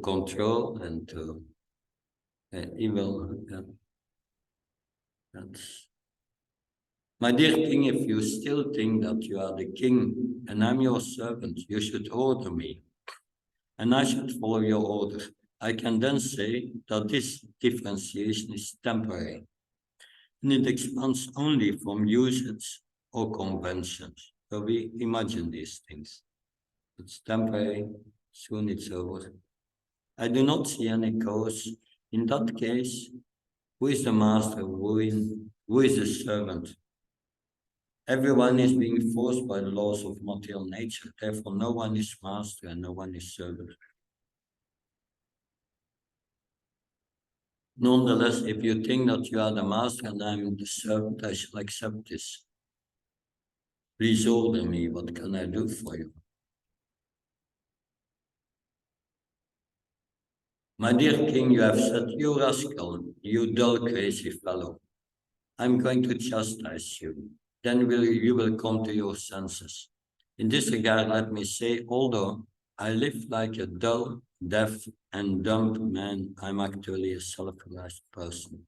Speaker 1: control and to evil. That's my dear king, if you still think that you are the king and I'm your servant, you should order me, and I should follow your order. I can then say that this differentiation is temporary, and it expands only from usage or conventions. So we imagine these things. It's temporary, soon it's over. I do not see any cause. In that case, who is the master? Who is the servant? Everyone is being forced by the laws of material nature. Therefore, no one is master and no one is servant. Nonetheless, if you think that you are the master and I am the servant, I shall accept this. Please order me. What can I do for you? My dear king, you have said, you rascal, you dull, crazy fellow. I'm going to chastise you. Then you will come to your senses. In this regard, let me say, although I live like a dull, deaf, and dumb man, I'm actually a self-realized person.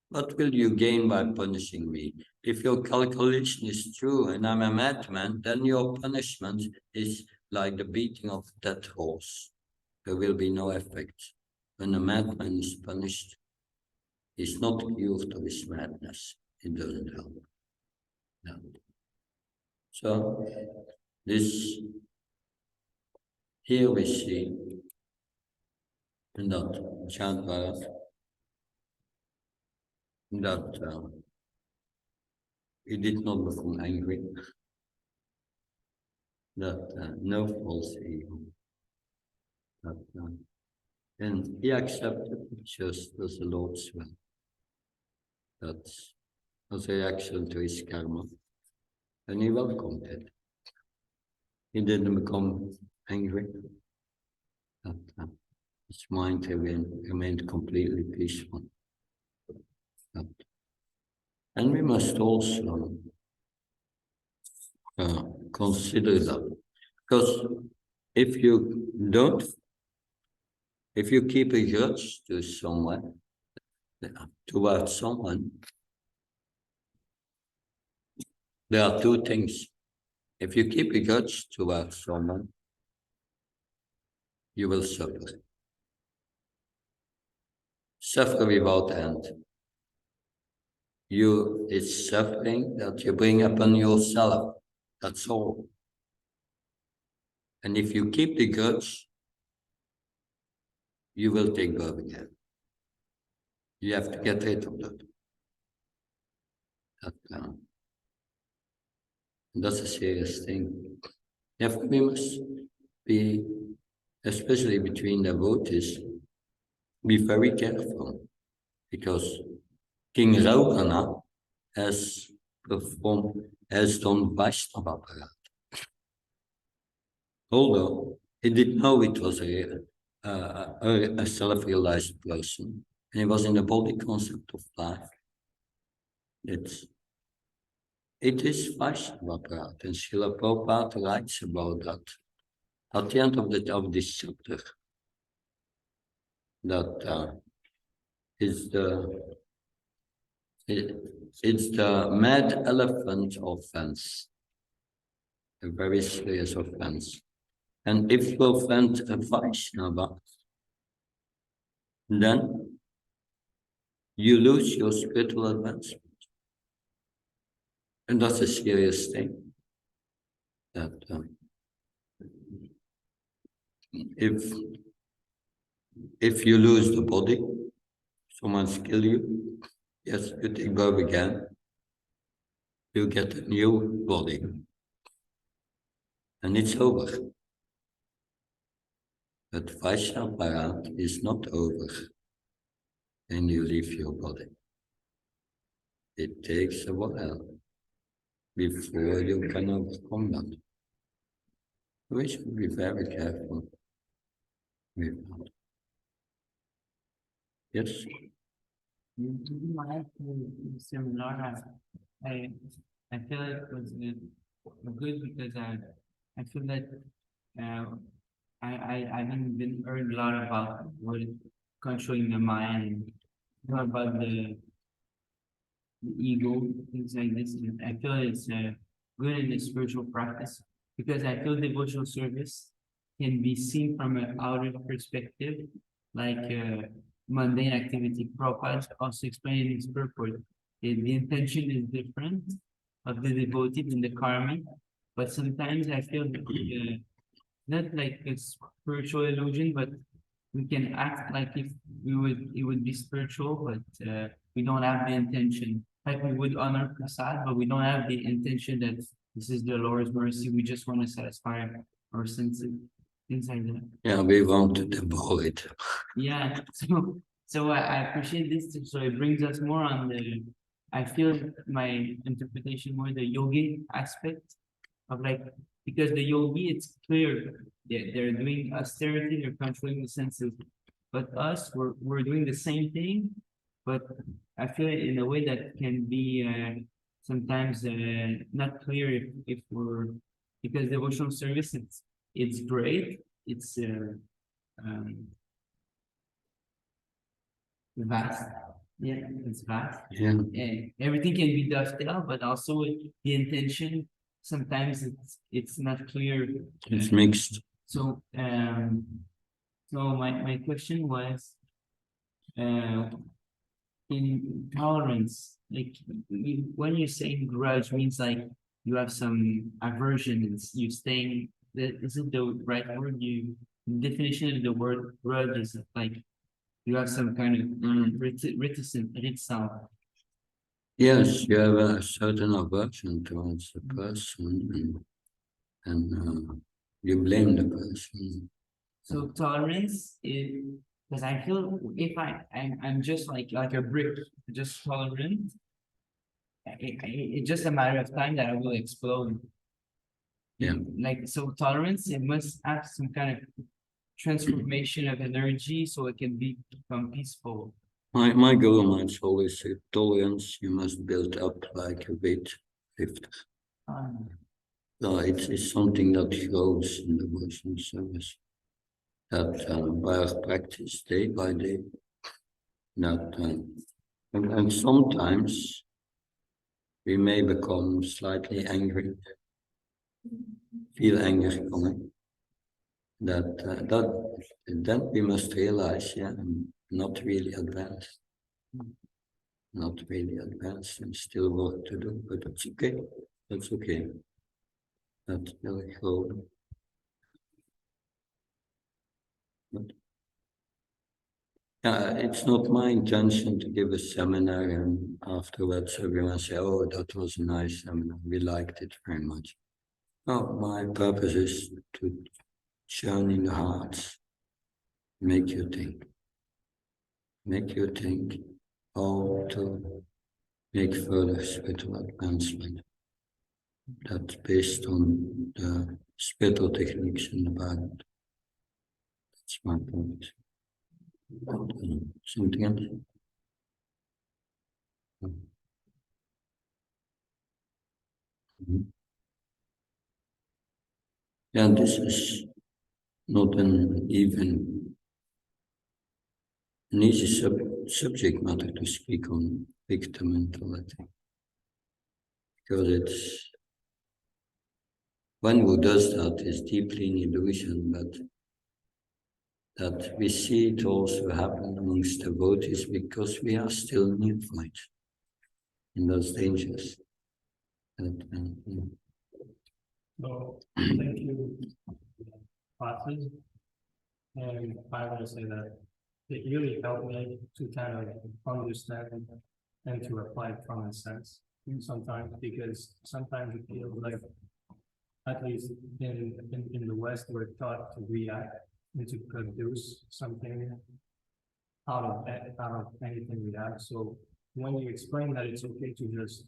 Speaker 1: What will you gain by punishing me? If your calculation is true and I'm a madman, then your punishment is like the beating of a dead horse. There will be no effect. When a madman is punished, he's not cured of his madness. It doesn't help. No. So This here we see in that chant that he did not become angry, that no false ego, that and he accepted it just as the Lord's will. That's as a reaction to his karma, and he welcomed it. He didn't become angry. That his mind remained completely peaceful. And we must also consider that, because if you don't, if you keep a grudge to someone, towards someone, there are two things. If you keep a grudge towards someone, you will suffer. Suffer without end. It's suffering that you bring upon yourself. That's all. And if you keep the grudge, you will take birth again. You have to get rid of that. That's a serious thing. Therefore, we must be, especially between devotees, be very careful, because King Raugana has done Vaishnava Parat. Although he didn't know it was a self-realized person, and he was in the body concept of life. It is Vaishnava Parat, and Srila Prabhupada writes about that at the end of this chapter. That it's the mad elephant offense, a very serious offense. And if you offend a Vaishnava, then you lose your spiritual advancement. And that's a serious thing. That if you lose the body, someone's kill you, yes, you take birth again, you get a new body. And it's over. But Vaishnava Parat is not over, and you leave your body. It takes a while before you can overcome that. We should be very careful with that. Yes?
Speaker 3: Similar. I feel it was good because I feel that I haven't been heard a lot about what controlling the mind, about the ego, things like this. And I feel it's good in the spiritual practice because I feel devotional service can be seen from an outer perspective, like mundane activity. Prabhupada also explained in his purport. The intention is different of the devotee than the karma, but sometimes I feel that not like a spiritual illusion, but we can act like if it would be spiritual, but we don't have the intention. Like we would honor prasad, but we don't have the intention that this is the Lord's mercy. We just want to satisfy our senses, things like that.
Speaker 1: Yeah, we want to devour it.
Speaker 3: Yeah, so I appreciate this. So it brings us more on the. I feel my interpretation more the yogi aspect of like, because the yogi, it's clear they're doing austerity, they're controlling the senses, but us, we're doing the same thing, but I feel it in a way that can be sometimes not clear if we're, because devotional service, it's great, it's vast. Yeah, it's vast.
Speaker 1: Yeah.
Speaker 3: And everything can be dovetailed, but also the intention sometimes it's not clear.
Speaker 1: It's mixed.
Speaker 3: So my question was in tolerance, like when you're saying grudge means like you have some aversion and you staying, is it the right word? Definition of the word grudge is like, you have some kind of reticence.
Speaker 1: Yes, you have a certain aversion towards the person, and you blame the person.
Speaker 3: So tolerance is, because I feel if I'm just like a brick, just tolerant, it's just a matter of time that I will explode.
Speaker 1: Yeah.
Speaker 3: Like, so tolerance, it must have some kind of transformation of energy so it can become peaceful.
Speaker 1: My government's always say tolerance you must build up like a weight lifter. So it's something that grows in the Muslim service. That by our practice day by day. That and sometimes we may become slightly angry, feel anger coming. That we must realize, yeah, I'm not really advanced. Not really advanced and still work to do, but that's okay. That's okay. That's really cool. But, it's not my intention to give a seminar and afterwards everyone say, oh, that was a nice seminar. We liked it very much. No, my purpose is to churn in the hearts, make you think how to make further spiritual advancement. That's based on the spiritual techniques in the Bible. That's my point. Something else? Yeah, this is not an easy subject matter to speak on victim mentality. Because it's one who does that is deeply in illusion, but that we see it also happen amongst devotees because we are still neophyte in those dangers.
Speaker 2: So, thank you, classes. And I want to say that it really helped me to kind of understand and to apply common sense sometimes, because sometimes it feels like, at least in the West, we're taught to react and to produce something out of anything we have. So when you explain that it's okay to just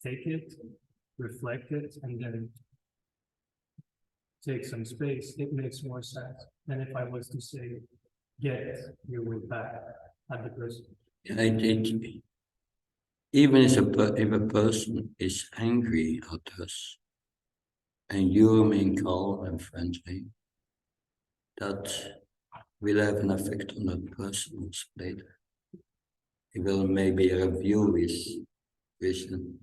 Speaker 2: take it, reflect it, and then take some space, it makes more sense than if I was to say, get your way back at the person.
Speaker 1: Even if a person is angry at us and you remain calm and friendly, that will have an effect on that person later. He will maybe review his vision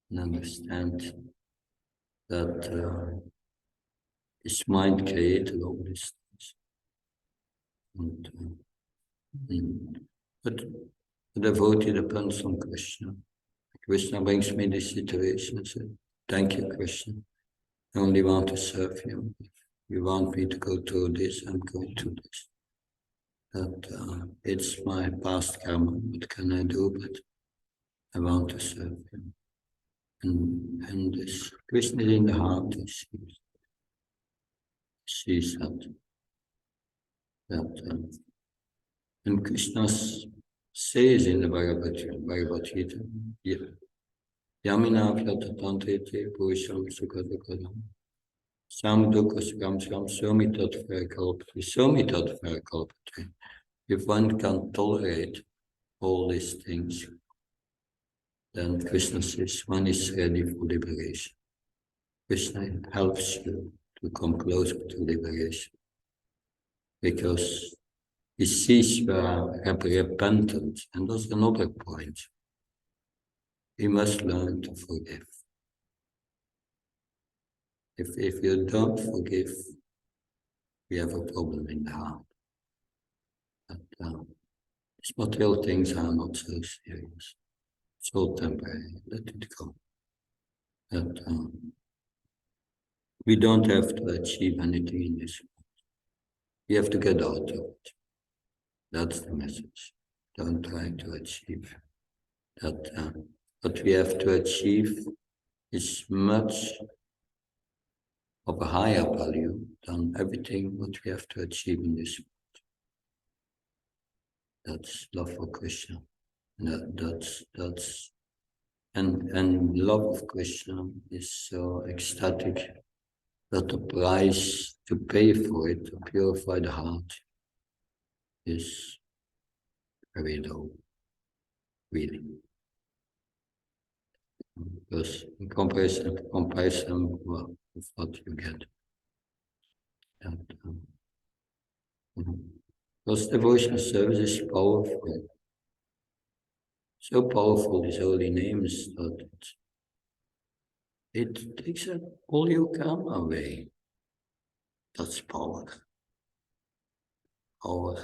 Speaker 1: and understand that his mind created all these things. But the devotee depends on Krishna. Krishna brings me this situation and said, thank you, Krishna. I only want to serve you. If you want me to go through this, I'm going to this. That it's my past karma. What can I do? But I want to serve him. And this Krishna is in the heart. She said that and Krishna says in the Bhagavad Gita, Yamina Vyatantete Purusham Sukadakadam Sam Dukha Sukam Sukam Somitat Kalpate. If one can tolerate all these things, then Krishna says one is ready for liberation. Krishna helps you to come closer to liberation because he sees you are repentant, and that's another point. We must learn to forgive. If you don't forgive, we have a problem in the heart. But these material things are not so serious. It's all temporary. Let it go. that we don't have to achieve anything in this world. We have to get out of it. That's the message. Don't try to achieve that. What we have to achieve is much of a higher value than everything what we have to achieve in this world. That's love for Krishna. And love of Krishna is so ecstatic that the price to pay for it, to purify the heart, is very low, really. Because in comparison well, with what you get. And, because devotional service is powerful. So powerful, these holy names, that it takes all your karma away. That's power. Power.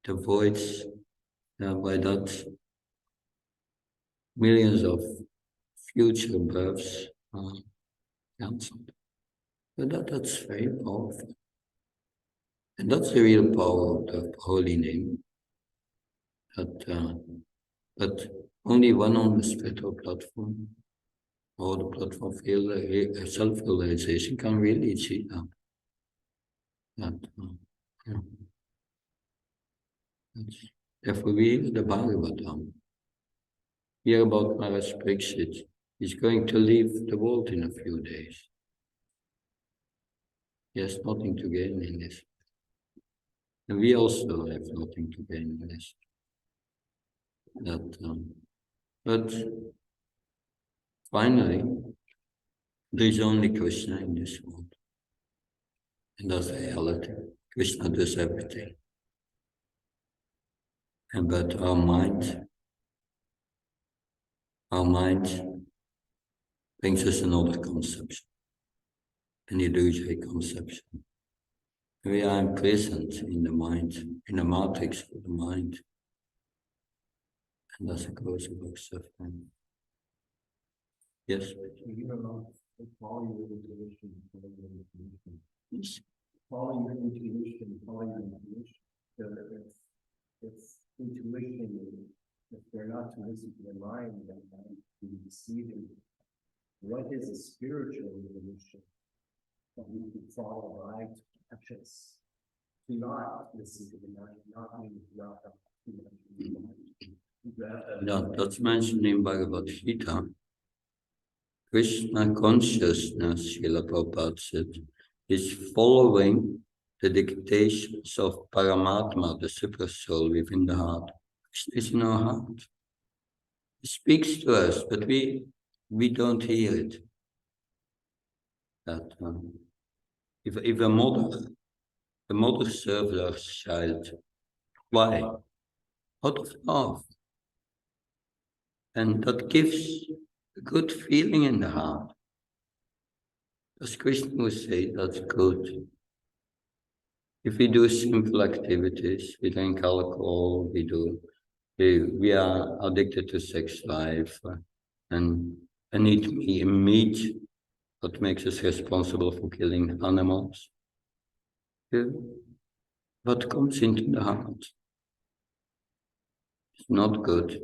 Speaker 1: The voids, by that, millions of future births are cancelled. But that's very powerful. And that's the real power of the holy name. But only one on the spiritual platform or the platform of self-realization can really achieve that. Therefore, we read the Bhagavatam. Hear about Maharaj Pariksit. He's going to leave the world in a few days. He has nothing to gain in this. And we also have nothing to gain in this. But finally, there is only Krishna in this world. And that's the reality. Krishna does everything. But our mind brings us another conception, an illusory conception. We are imprisoned in the mind, in the matrix of the mind. And that's a cause of suffering. Yes?
Speaker 4: You don't know, follow your intuition,
Speaker 1: Yes.
Speaker 4: follow your intuition, follow your intuition. So if intuition, if they're not to listen to the mind, then might be deceiving. What is a spiritual intuition that we can follow right actions? To not listen to the mind, not mean not have too much in the mind.
Speaker 1: No, that's mentioned in Bhagavad Gita. Krishna consciousness, Srila Prabhupada said, is following the dictations of Paramatma, the Super Soul within the heart. Krishna is in our heart. He speaks to us, but we don't hear it. That if a mother serves her child, why? Out of love. And that gives a good feeling in the heart. As Krishna would say, that's good. If we do simple activities, we drink alcohol, we are addicted to sex life, and eat meat that makes us responsible for killing animals. What comes into the heart? It's not good.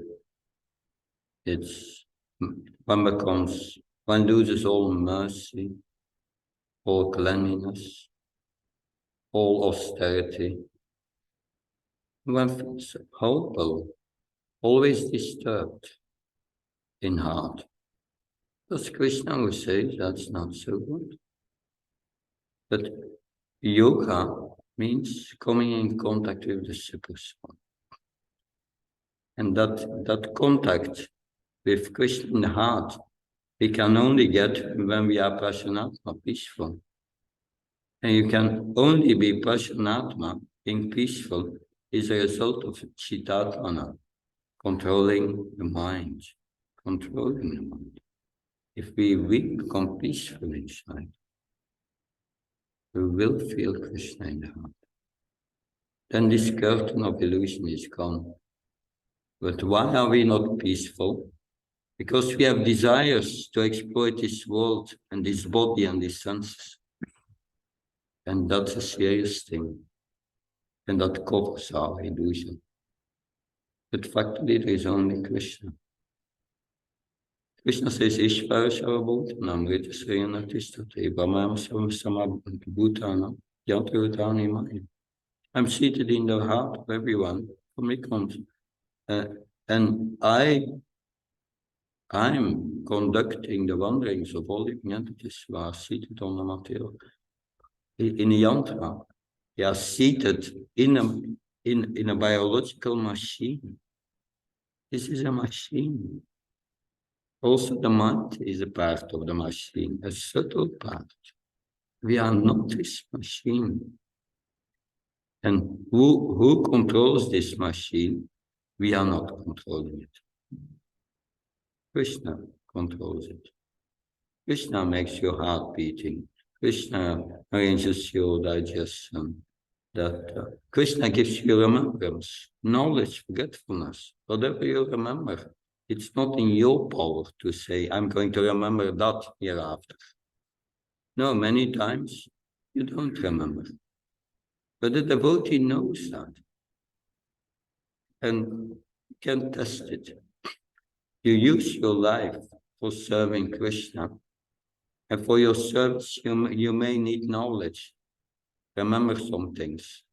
Speaker 1: One loses all mercy, all cleanliness, all austerity. One feels hopeful, always disturbed in heart. As Krishna would say, that's not so good. But yoga means coming in contact with the Super Soul. And that contact with Krishna in the heart, we can only get when we are prashanatma, peaceful. And you can only be prashanatma, being peaceful, is a result of chitatmana, controlling the mind. If we become peaceful inside, we will feel Krishna in the heart. Then this curtain of illusion is gone. But why are we not peaceful? Because we have desires to exploit this world and this body and these senses. And that's a serious thing. And that covers our illusion. But factually, there is only Krishna. Krishna says, Ishvara Sarvabhutanam, Rita Sriyana Tistate, Brahmam Samabhutanam, Yantavutani Maya. I'm seated in the heart of everyone, from me comes. And I'm conducting the wanderings of all living entities who are seated on the material. In a yantra, they are seated in a biological machine. This is a machine. Also, the mind is a part of the machine, a subtle part. We are not this machine. And who controls this machine? We are not controlling it. Krishna controls it. Krishna makes your heart beating. Krishna arranges your digestion. Krishna gives you remembrance, knowledge, forgetfulness, whatever you remember. It's not in your power to say, I'm going to remember that hereafter. No, many times you don't remember. But the devotee knows that. And you can test it. You use your life for serving Krishna. And for your service, you may need knowledge. Remember some things.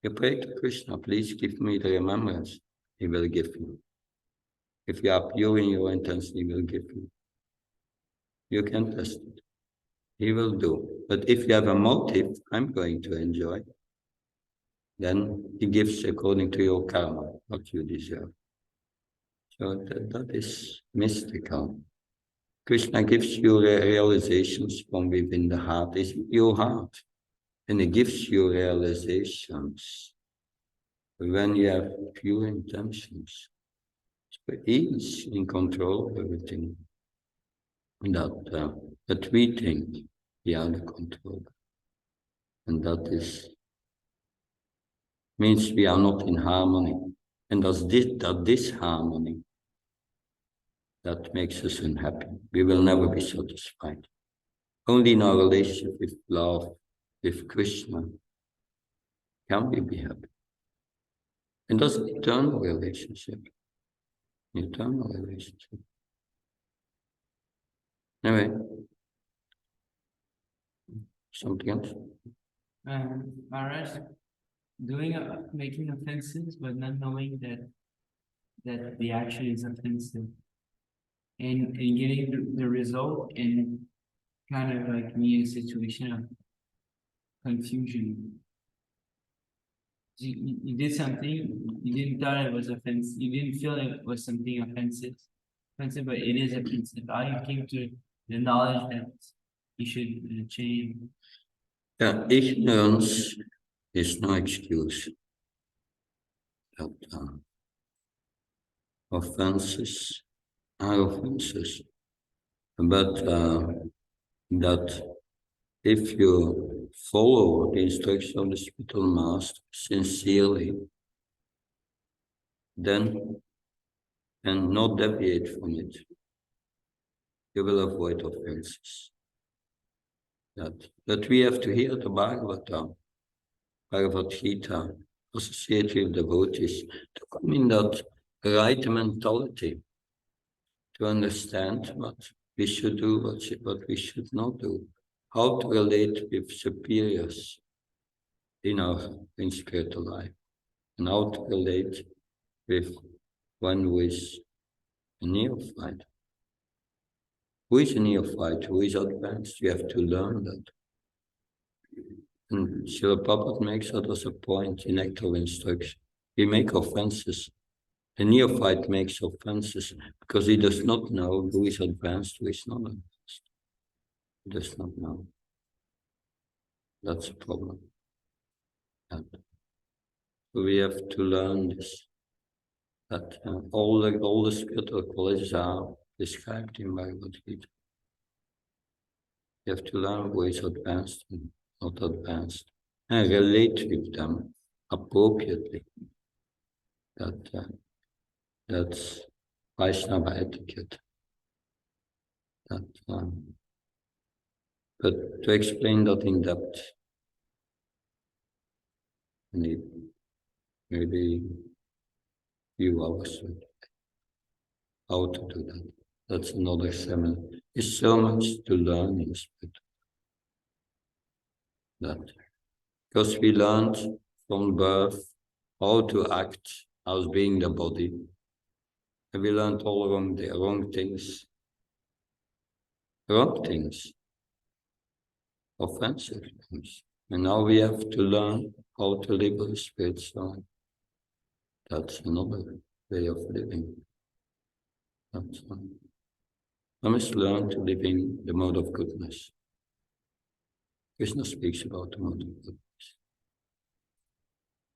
Speaker 1: You pray to Krishna, please give me the remembrance. He will give you. If you are pure in your intention, he will give you. You can test it. He will do. But if you have a motive, I'm going to enjoy, then he gives according to your karma, what you deserve. So that is mystical. Krishna gives you realizations from within the heart. It's your heart. And he gives you realizations when you have pure intentions. So he is in control of everything. That we think we are the control. And that means we are not in harmony. And that disharmony that makes us unhappy. We will never be satisfied. Only in our relationship with love, with Krishna, can we be happy. And that's an eternal relationship. Eternal relationship. Anyway, something else?
Speaker 3: Maharaj, making offenses, but not knowing that the action is offensive, and getting the result, and kind of like me in a situation of confusion. You did something, you didn't thought it was offensive, you didn't feel it was something offensive, but it is offensive. How you came to the knowledge that you should change?
Speaker 1: Yeah, ignorance is no excuse. That offenses are offenses. But that if you follow the instruction of the spiritual master sincerely, then and not deviate from it, you will avoid offenses. That we have to hear the Bhagavad Gita, associate with devotees, to come in that right mentality, to understand what we should do, what we should not do, how to relate with superiors in spiritual life, and how to relate with one who is a neophyte. Who is a neophyte? Who is advanced? You have to learn that. And Srila Prabhupada makes that as a point in actual instruction. We make offenses. The neophyte makes offenses because he does not know who is advanced, who is not advanced. He does not know. That's a problem. And so we have to learn this. That all the spiritual qualities are described in Bhagavad Gita. You have to learn who is advanced and not advanced, and relate with them appropriately. That's Vaishnava etiquette. That, but to explain that in depth, I need maybe few hours. How to do that? That's another seminar. There's so much to learn in spirit. That because we learned from birth how to act as being the body. And we learned all wrong things. Wrong things. Offensive things. And now we have to learn how to live with the spirit side. That's another way of living. That's I must learn to live in the mode of goodness. Krishna speaks about the mode of goodness.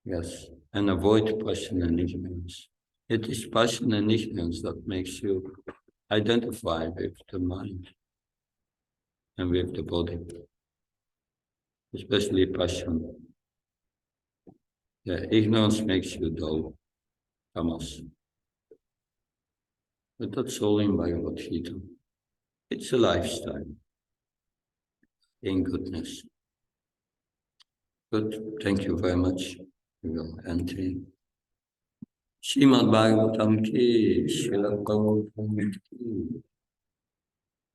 Speaker 1: Yes, and avoid passion and ignorance. It is passion and ignorance that makes you identify with the mind and with the body, especially passion. Yeah, ignorance makes you dull, tamas. But that's all in Bhagavad Gita. It's a lifestyle in goodness. Good, thank you very much. We will end here. Srimad Bhagavatam ki, Srila Prabhupada ki.